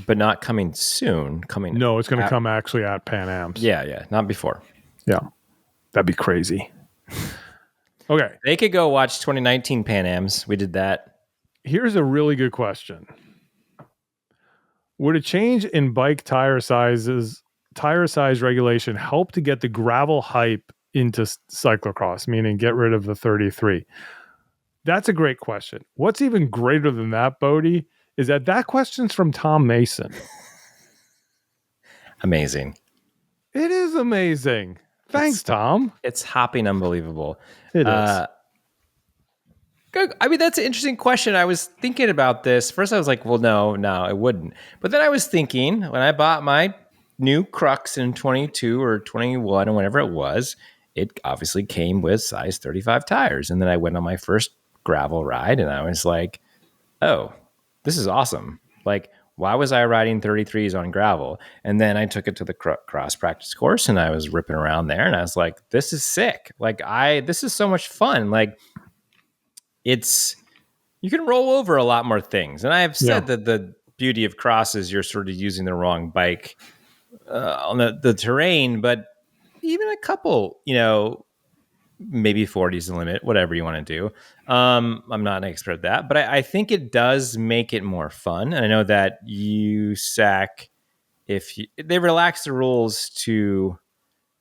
but not coming soon. No, it's going to come actually at Pan Am's. Yeah, not before. Yeah, that'd be crazy. Okay. They could go watch 2019 Pan Am's. We did that. Here's a really good question. Would a change in bike tire size regulation help to get the gravel hype into cyclocross, meaning get rid of the 33? That's a great question. What's even greater than that, Bodie, is that question's from Tom Mason. Amazing. It is amazing. Thanks, Tom. It's hopping unbelievable. It is. I mean, that's an interesting question. I was thinking about this. First, I was like, well, no, it wouldn't. But then I was thinking, when I bought my new Crux in 22 or 21 or whenever it was, it obviously came with size 35 tires. And then I went on my first gravel ride, and I was like, oh, this is awesome. Like, why was I riding 33s on gravel? And then I took it to the cross practice course, and I was ripping around there, and I was like, this is sick. Like, this is so much fun. Like, it's, You can roll over a lot more things. And I have said that the beauty of cross is you're sort of using the wrong bike on the terrain, but even a couple, maybe 40 is the limit, whatever you want to do. I'm not an expert at that, but I think it does make it more fun. And I know that USAC, they relax the rules to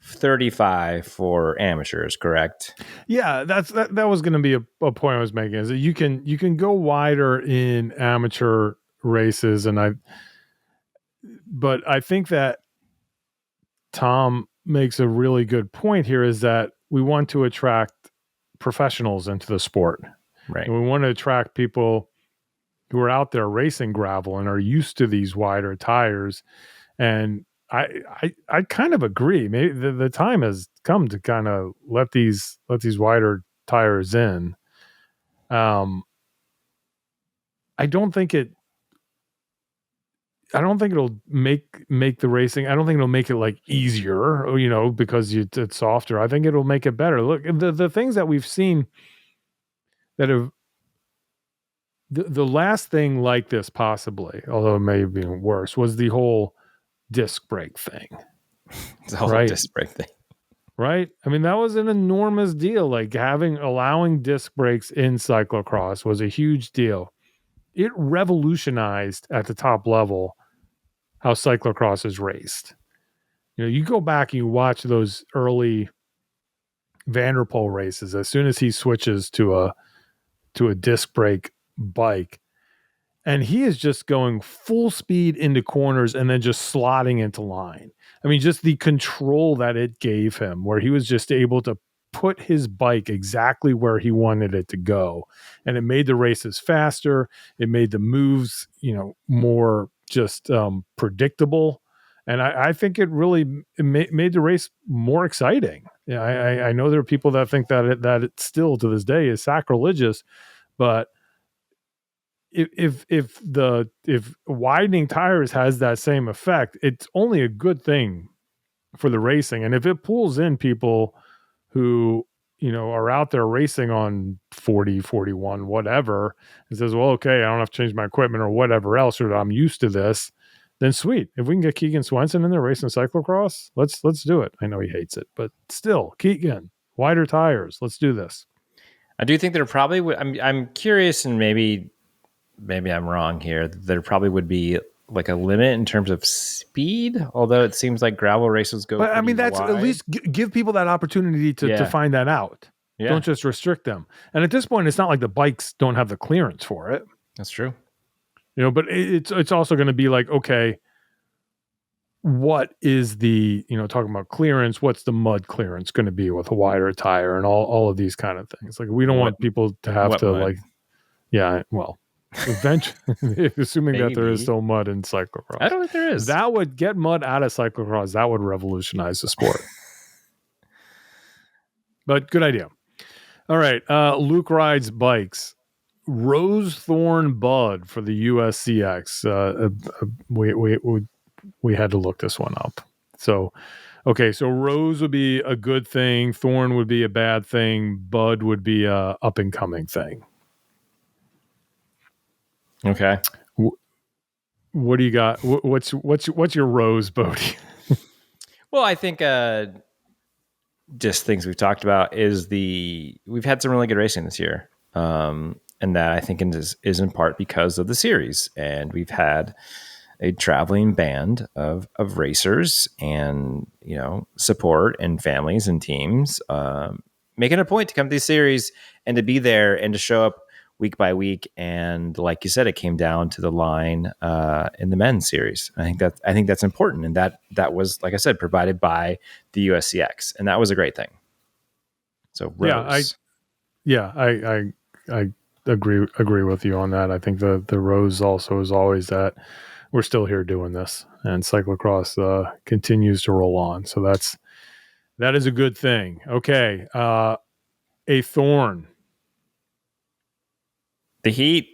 35 for amateurs, correct? Yeah, that was going to be a point I was making, is that you can go wider in amateur races, but I think that Tom makes a really good point here, is that we want to attract professionals into the sport. Right. And we want to attract people who are out there racing gravel and are used to these wider tires. And I kind of agree. Maybe the time has come to kind of let these wider tires in. I don't think it'll make the racing. I don't think it'll make it like easier, because it's softer. I think it'll make it better. Look, the things that we've seen that have the last thing like this, possibly, although it may have been worse, was the whole disc brake thing. The whole Right. disc brake thing. Right? I mean, that was an enormous deal. Like allowing disc brakes in cyclocross was a huge deal. It revolutionized at the top level how cyclocross is raced. You go back and you watch those early Vanderpool races. As soon as he switches to a disc brake bike, and he is just going full speed into corners and then just slotting into line. I mean, just the control that it gave him, where he was just able to put his bike exactly where he wanted it to go. And it made the races faster. It made the moves, more just predictable. And I think it really made the race more exciting. Yeah, I know there are people that think that it still to this day is sacrilegious, but if widening tires has that same effect, it's only a good thing for the racing. And if it pulls in people who, are out there racing on 40, 41, whatever, and says, well, okay, I don't have to change my equipment or whatever else, or I'm used to this, then sweet. If we can get Keegan Swenson in there racing cyclocross, let's do it. I know he hates it, but still, Keegan, wider tires, let's do this. I do think there probably would. I'm curious, and maybe I'm wrong here. There probably would be like a limit in terms of speed, although it seems like gravel races go. But I mean, that's wide. at least give people that opportunity to find that out. Yeah. Don't just restrict them. And at this point, it's not like the bikes don't have the clearance for it. That's true. But it's also going to be like, okay, what is the, talking about clearance, what's the mud clearance going to be with a wider tire and all of these kind of things. Like, we don't want people to have to mud? Eventually, assuming that there is still mud in cyclocross. I don't think there is. That would get mud out of cyclocross. That would revolutionize the sport. But good idea. All right. Luke rides bikes. Rose Thorn Bud for the USCX. We had to look this one up. So, okay. So Rose would be a good thing. Thorn would be a bad thing. Bud would be a up and coming thing. Okay. What do you got? What's your rose, Bodie? Well, I think just things we've talked about is we've had some really good racing this year, and that I think is in part because of the series, and we've had a traveling band of racers and support and families and teams making a point to come to these series and to be there and to show up week by week. And like you said, it came down to the line in the men's series. I think that's important. And that was, like I said, provided by the USCX. And that was a great thing. So Rose. I agree with you on that. I think the Rose also is always that we're still here doing this, and cyclocross continues to roll on. So that is a good thing. Okay. A thorn. The heat.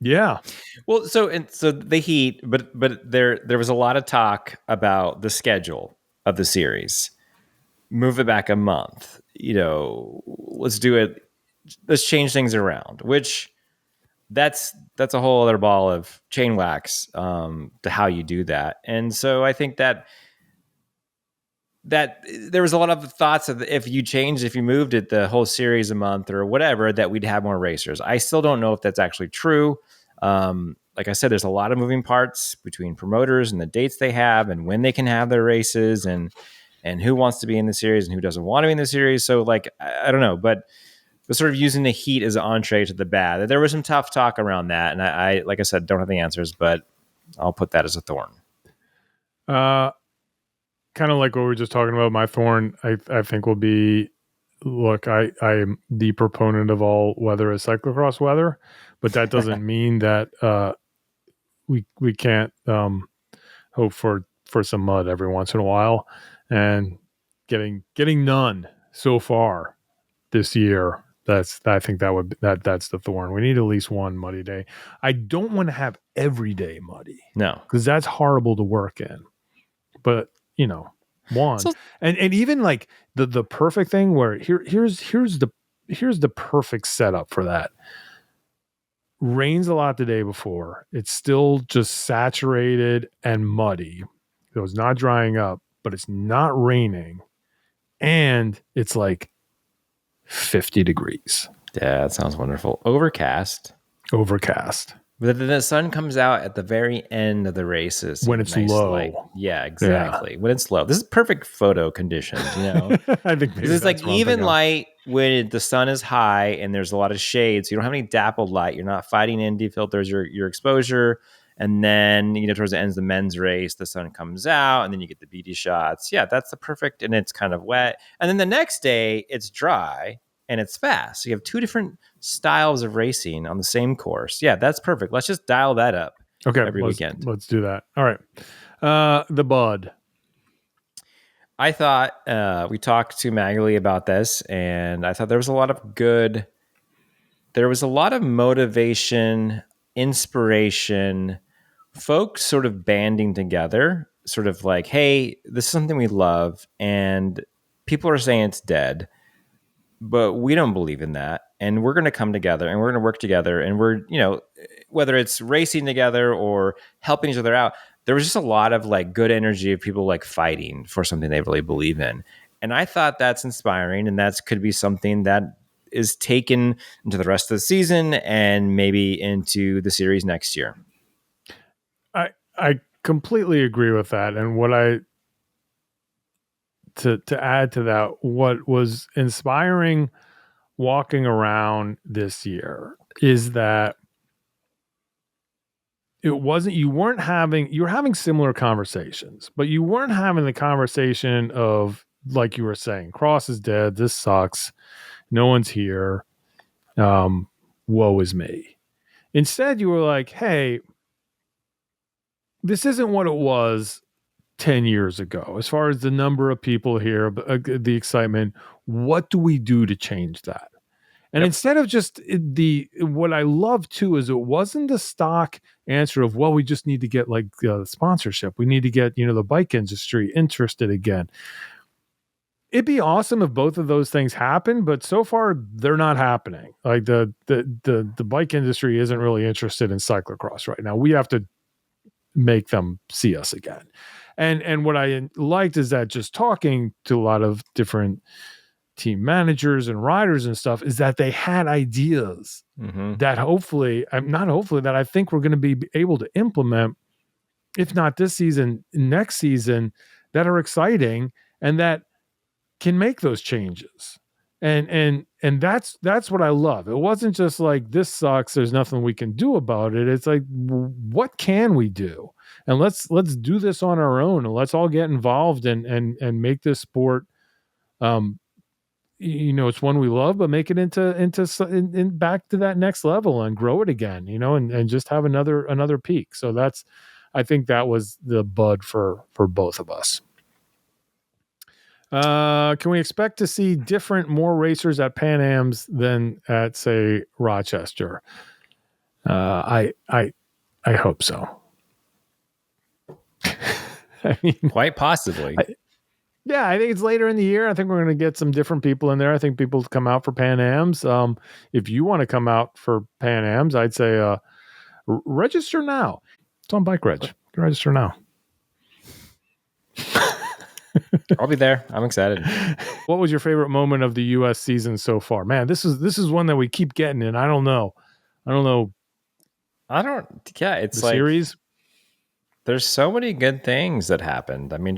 Yeah. Well, so the heat, but there was a lot of talk about the schedule of the series. Move it back a month. Let's do it let's change things around, which that's a whole other ball of chain wax to how you do that. And so I think that there was a lot of thoughts of if you moved it the whole series a month or whatever, that we'd have more racers. I still don't know if that's actually true. Like I said, there's a lot of moving parts between promoters and the dates they have and when they can have their races and who wants to be in the series and who doesn't want to be in the series. So like, I don't know, but sort of using the heat as an entree to the bad. There was some tough talk around that. And I like I said, don't have the answers, but I'll put that as a thorn. Kind of like what we were just talking about, my thorn, I think will be, look, I am the proponent of all weather as cyclocross weather, but that doesn't mean that we can't hope for some mud every once in a while. And getting none so far this year, I think that's the thorn. We need at least one muddy day. I don't want to have every day muddy. No, because that's horrible to work in. But one. So, and even like the perfect thing where here's the perfect setup for that. Rains a lot the day before. It's still just saturated and muddy. So it's not drying up, but it's not raining. And it's like 50 degrees. Yeah, that sounds wonderful. Overcast. But then the sun comes out at the very end of the races when it's nice low. Light. Yeah, exactly. Yeah. When it's low. This is perfect photo conditions, I think this is like even light when the sun is high and there's a lot of shade. So you don't have any dappled light. You're not fighting ND filters your exposure. And then, towards the end of the men's race, the sun comes out and then you get the beauty shots. Yeah, that's the perfect, and it's kind of wet. And then the next day it's dry and it's fast. So you have two different styles of racing on the same course. Yeah, that's perfect. Let's just dial that up. Okay, every weekend. Let's do that. All right. The Bud. I thought we talked to Magali about this, and I thought there was a lot of motivation, inspiration, folks sort of banding together, sort of like, hey, this is something we love, and people are saying it's dead, but we don't believe in that. And we're going to come together and we're going to work together. And we're, whether it's racing together or helping each other out, there was just a lot of like good energy of people like fighting for something they really believe in. And I thought that's inspiring. And that could be something that is taken into the rest of the season and maybe into the series next year. I completely agree with that. And what to add to that, what was inspiring walking around this year is that you were having similar conversations, but you weren't having the conversation of, like you were saying, cross is dead, this sucks, no one's here, woe is me. Instead, you were like, hey, this isn't what it was 10 years ago. As far as the number of people here, the excitement, what do we do to change that? And instead of just what I love too is it wasn't the stock answer of, well, we just need to get like sponsorship. We need to get, the bike industry interested again. It'd be awesome if both of those things happen, but so far they're not happening. Like the bike industry isn't really interested in cyclocross right now. We have to make them see us again. And what I liked is that just talking to a lot of different team managers and riders and stuff is that they had ideas that that I think we're going to be able to implement, if not this season, next season, that are exciting and that can make those changes. And that's what I love. It wasn't just like, this sucks, there's nothing we can do about it. It's like, what can we do? And let's do this on our own, and let's all get involved and make this sport it's one we love, but make it into back to that next level and grow it again, and just have another peak. So I think that was the Bud for both of us. Can we expect to see more racers at Pan Ams than at, say, Rochester? I hope so. I mean, quite possibly. Yeah, I think it's later in the year. I think we're going to get some different people in there. I think people come out for Pan Ams. If you want to come out for Pan Ams, I'd say register now. It's on Bike Reg. You can register now. I'll be there. I'm excited. What was your favorite moment of the U.S. season so far? Man, this is one that we keep getting, and I don't know. It's The like series. there's so many good things that happened. I mean,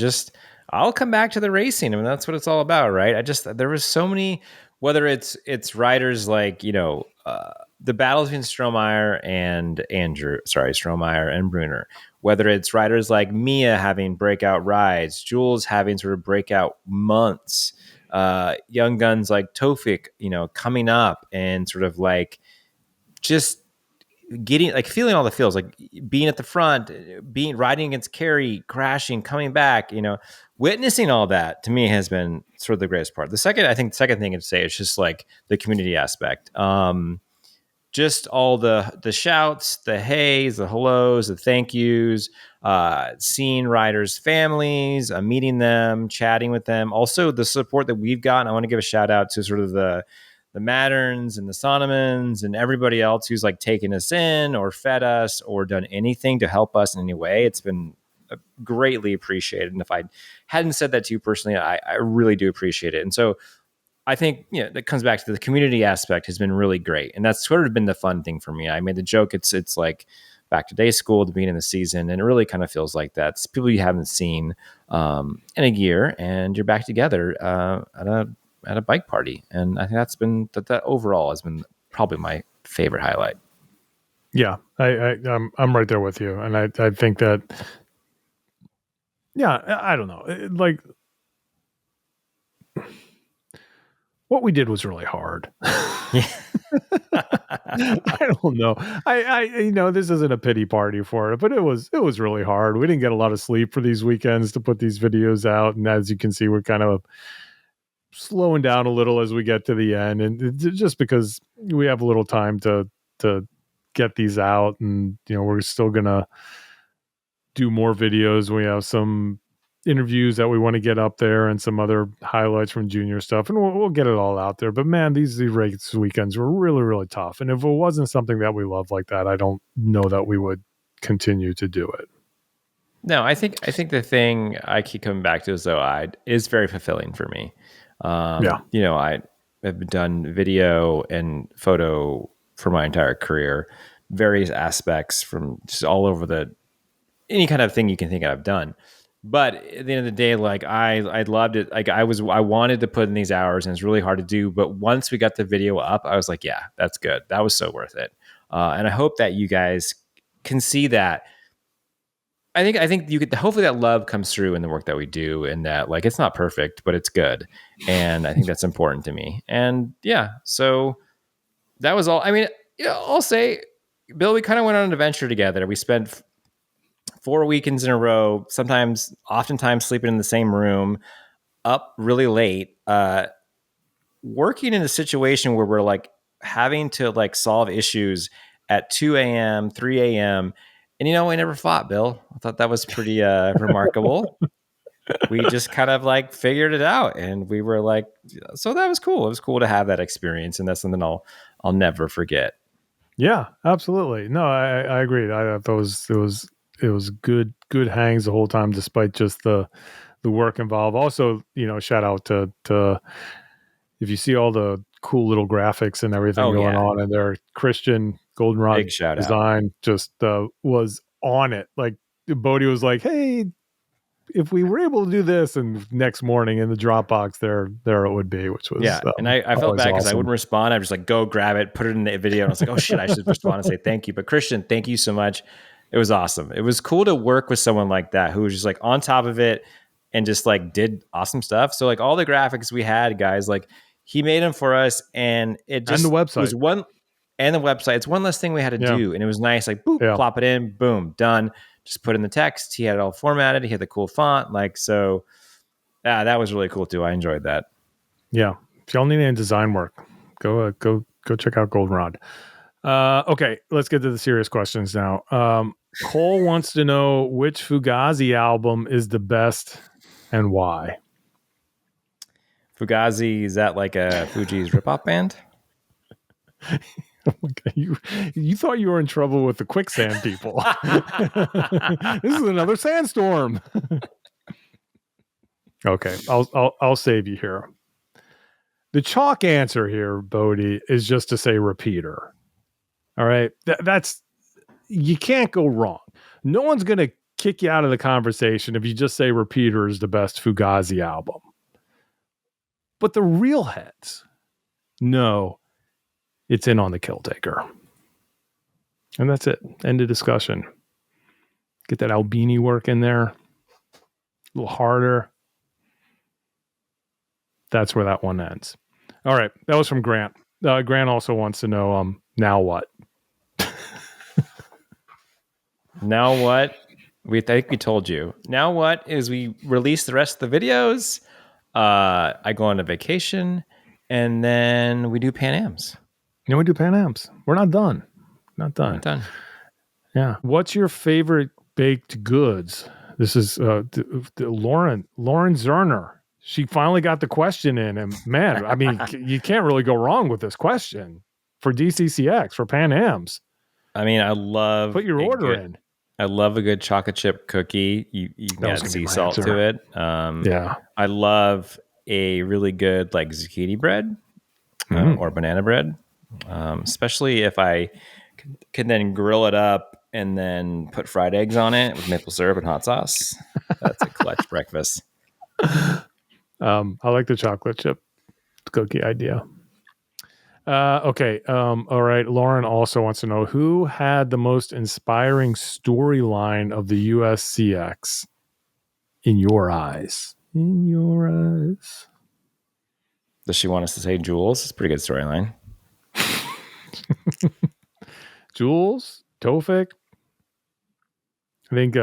I'll come back to the racing. I mean, that's what it's all about, right? There was so many, whether it's riders like, the battle between Strohmeyer and Bruner, whether it's riders like Mia having breakout rides, Jules having sort of breakout months, young guns like Tofik, coming up and sort of like just getting like feeling all the feels, like being at the front, riding against Carey, crashing, coming back, witnessing all that to me has been sort of the greatest part. The second thing I'd say is just like the community aspect. Just all the shouts, the heys, the hellos, the thank yous, seeing riders' families, meeting them, chatting with them. Also, the support that we've gotten. I want to give a shout out to sort of the Matterns and the Sonomans and everybody else who's like taken us in or fed us or done anything to help us in any way. It's been greatly appreciated. And if I hadn't said that to you personally, I really do appreciate it. And so I think, that comes back to the community aspect has been really great. And that's sort of been the fun thing for me. I made the joke, it's like back to day school at the beginning of the season. And it really kind of feels like that. It's people you haven't seen in a year and you're back together at a bike party. And I think that overall has been probably my favorite highlight. Yeah, I'm right there with you. And I think that, yeah, I don't know. Like, what we did was really hard. Yeah. I don't know. I this isn't a pity party for it, but it was really hard. We didn't get a lot of sleep for these weekends to put these videos out, and as you can see, we're kind of slowing down a little as we get to the end, and just because we have a little time to get these out, and we're still gonna do more videos. We have some interviews that we want to get up there and some other highlights from junior stuff, and we'll get it all out there. But man, these race weekends were really, really tough. And if it wasn't something that we love like that, I don't know that we would continue to do it. No, I think the thing I keep coming back to is very fulfilling for me. I have done video and photo for my entire career, various aspects from just all over any kind of thing you can think I've done. But at the end of the day, like I loved it. Like I wanted to put in these hours, and it's really hard to do. But once we got the video up, I was like, yeah, that's good. That was so worth it. And I hope that you guys can see that. I think you could, hopefully that love comes through in the work that we do, and that like it's not perfect, but it's good. And I think that's important to me. And yeah, so that was all. I mean, I'll say, Bill, we kind of went on an adventure together. We spent 4 weekends in a row, oftentimes sleeping in the same room, up really late, working in a situation where we're like having to like solve issues at 2 a.m., 3 a.m. And, we never fought, Bill. I thought that was pretty remarkable. We just kind of like figured it out, and we were like, so that was cool. It was cool to have that experience. And that's something I'll never forget. Yeah, absolutely. No, I agree. I thought it was good hangs the whole time, despite just the work involved. Also, shout out to if you see all the cool little graphics and everything going on, and their Christian Goldenrod Big shout design just was on it. Like Bodie was like, hey, if we were able to do this, and next morning in the Dropbox there it would be, which was and I felt bad because awesome. I wouldn't respond. I was just like, go grab it, put it in the video, and I was like, oh shit, I should respond and say thank you. But Christian, thank you so much. It was awesome. It was cool to work with someone like that who was just like on top of it and just like did awesome stuff. So like all the graphics we had, guys, like he made them for us, and it just and the website was one, and the website. It's one less thing we had to do, and it was nice. Like boop, plop it in, boom, done. Just put in the text. He had it all formatted. He had the cool font. Like so, that was really cool too. I enjoyed that. Yeah, if y'all need any design work, go check out Goldenrod. Okay, let's get to the serious questions now. Cole wants to know which Fugazi album is the best and why. Fugazi, is that like a Fuji's ripoff band? Oh my God, you thought you were in trouble with the quicksand people. This is another sandstorm. Okay, I'll save you here. The chalk answer here, Bodie, is just to say repeater. All right, that's you can't go wrong. No one's gonna kick you out of the conversation if you just say repeater is the best Fugazi album. But the real heads know it's in on the Kill Taker. And that's it. End of discussion. Get that Albini work in there. A little harder. That's where that one ends. All right. That was from Grant. Grant also wants to know, now what? Now what? I think we told you. Now what is we release the rest of the videos. I go on a vacation, and then we do Pan Ams. Then we do Pan Ams. We're not done. Not done. Not done. Yeah. What's your favorite baked goods? This is Lauren Zerner. She finally got the question in, and man, I mean, you can't really go wrong with this question for DCCX for Pan Ams. I mean, I love put your order in. I love a good chocolate chip cookie. You can add sea salt to it. Yeah. I love a really good like zucchini bread or banana bread, especially if I can then grill it up and then put fried eggs on it with maple syrup and hot sauce. That's a clutch breakfast. I like the chocolate chip cookie idea. Okay. All right. Lauren also wants to know who had the most inspiring storyline of the USCX in your eyes. In your eyes. Does she want us to say Jules? It's a pretty good storyline. Jules, Tofik. I think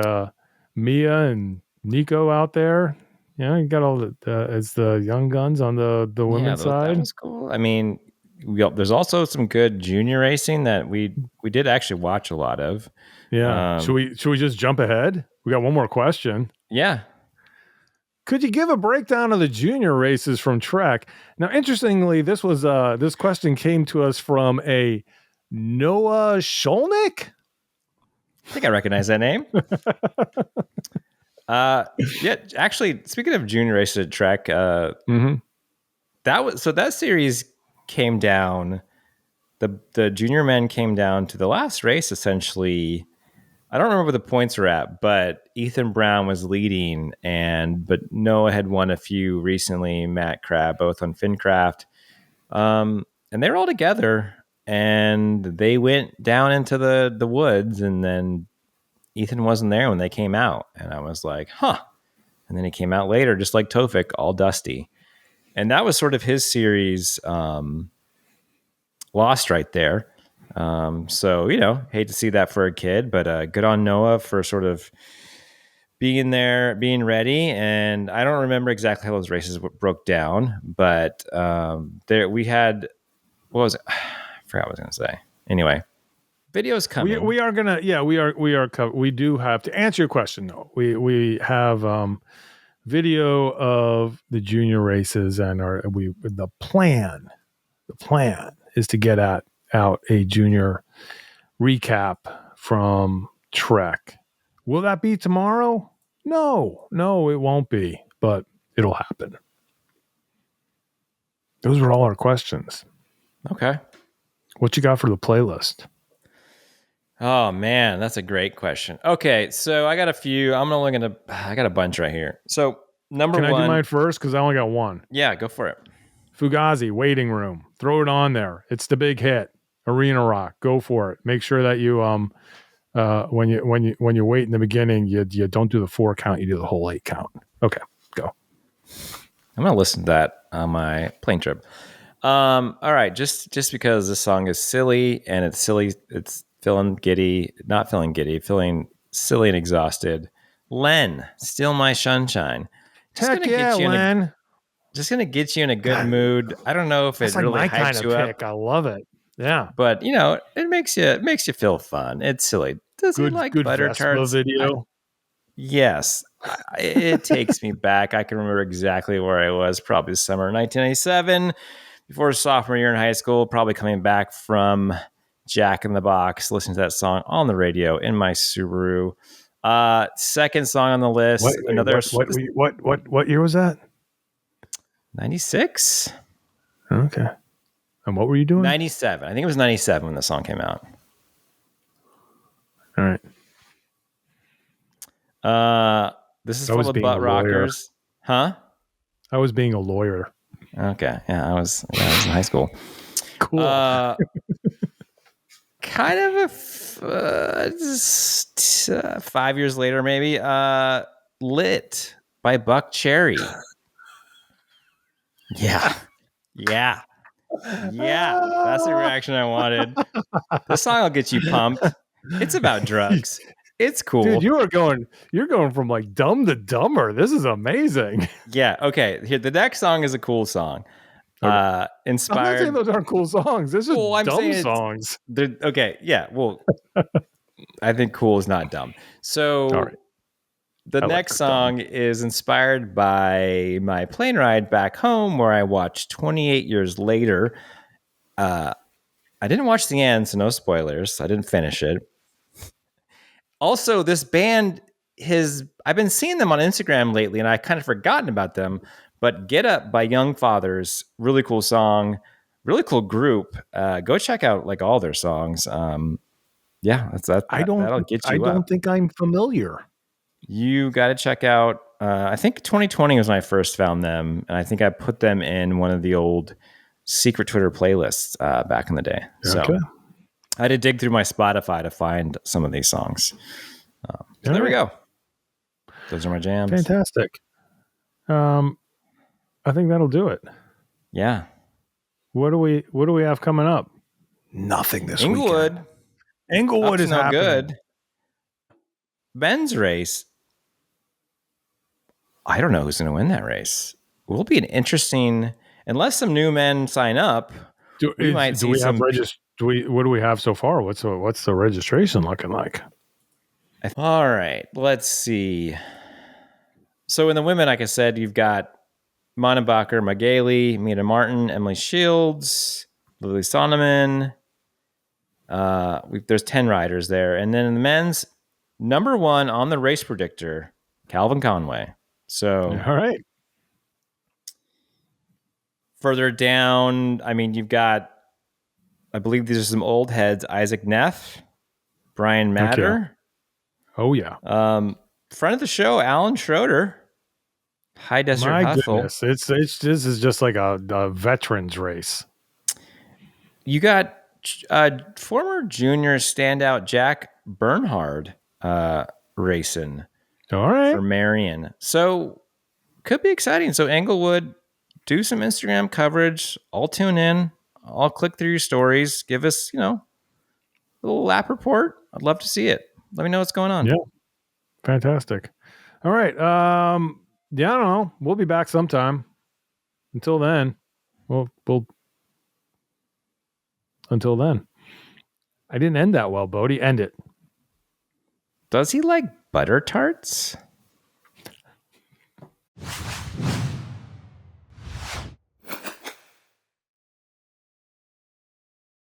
Mia and Nico out there. Yeah, you got all the it's the young guns on the women's side. That was cool. I mean, there's also some good junior racing that we did actually watch a lot of. Yeah. Should we just jump ahead? We got one more question. Yeah. Could you give a breakdown of the junior races from Trek? Now, interestingly, this question came to us from a Noah Sholnick. I think I recognize that name. Yeah, actually, speaking of junior races at Trek, that series came down. The junior men came down to the last race essentially. I don't remember where the points were at, but Ethan Brown was leading, but Noah had won a few recently. Matt Crabb, both on Fincraft, and they were all together, and they went down into the woods, and then Ethan wasn't there when they came out, and I was like, huh. And then he came out later, just like Tofik, all dusty. And that was sort of his series lost right there. So, hate to see that for a kid, but good on Noah for sort of being there, being ready. And I don't remember exactly how those races broke down, but we had, what was it? I forgot what I was going to say. Anyway. Videos coming. We are gonna, we do have to answer your question though. We have video of the junior races, and the plan is to get out a junior recap from Trek. Will that be tomorrow? No, it won't be, but it'll happen. Those were all our questions. Okay. What you got for the playlist? Oh man, that's a great question. Okay, so I got a few. I got a bunch right here. So number one. Can I do mine first? Because I only got one. Yeah, go for it. Fugazi, Waiting Room. Throw it on there. It's the big hit. Arena Rock. Go for it. Make sure that you when you wait in the beginning, you don't do the 4 count. You do the whole 8 count. Okay, go. I'm gonna listen to that on my plane trip. All right, just because this song is silly and it's silly, it's feeling silly and exhausted. Len, Still My Sunshine. Heck yeah, Len. Just gonna get you in a good mood. I don't know if it really my hypes kind of you pick. up. I love it. Yeah, but it makes you feel fun. It's silly. Does he like good butter Vespa tarts? video? Yes, It takes me back. I can remember exactly where I was, probably the summer of 1997, before sophomore year in high school, probably coming back from Jack in the Box, listening to that song on the radio in my Subaru. Second song on the list, What year was that? 96? Okay. And what were you doing? 97. I think it was 97 when the song came out. All right. This is I for was the being butt a lawyer. rockers. Huh? I was being a lawyer. Okay. Yeah, I was in high school. Cool. Kind of 5 years later, maybe. Lit by Buck Cherry. Yeah. That's the reaction I wanted. This song will get you pumped. It's about drugs. It's cool. Dude, you're going from like dumb to dumber. This is amazing. Yeah. Okay. Here, the next song is a cool song. Okay. Inspired. I'm not saying those aren't cool songs. This is dumb songs. Okay. Yeah. Well, I think cool is not dumb. So All right. the next song is inspired by my plane ride back home, where I watched 28 years later. I didn't watch the end, so no spoilers. I didn't finish it. Also, this band, I've been seeing them on Instagram lately, and I kind of forgotten about them. But Get Up by Young Fathers, really cool song, really cool group. Go check out like all their songs. That'll get you. I don't think I'm familiar. You got to check out. I think 2020 was when I first found them, and I think I put them in one of the old secret Twitter playlists back in the day. So I had to dig through my Spotify to find some of these songs. So there we go. Those are my jams. Fantastic. I think that'll do it. Yeah. What do we have coming up? Nothing this Inglewood. weekend. Inglewood is not good. Ben's race. I don't know who's going to win that race. It will be an interesting, unless some new men sign up. What do we have so far? What's the registration looking like? All right, let's see. So in the women, like I said, you've got Monenbacher, Magali, Mina Martin, Emily Shields, Lily Sonneman. There's 10 riders there. And then in the men's, number one on the race predictor, Calvin Conway. So, all right. Further down, I mean, you've got, I believe these are some old heads, Isaac Neff, Brian Matter. Okay. Oh, yeah. Friend of the show, Alan Schroeder. High Desert Hustle. Goodness. This is just like a veterans race. You got former junior standout Jack Bernhard racing for Marion. So could be exciting. So Englewood, do some Instagram coverage. I'll tune in. I'll click through your stories. Give us, a little lap report. I'd love to see it. Let me know what's going on. Yeah. Fantastic. All right. I don't know. We'll be back sometime. Until then, until then. I didn't end that well, Bodie. End it. Does he like butter tarts?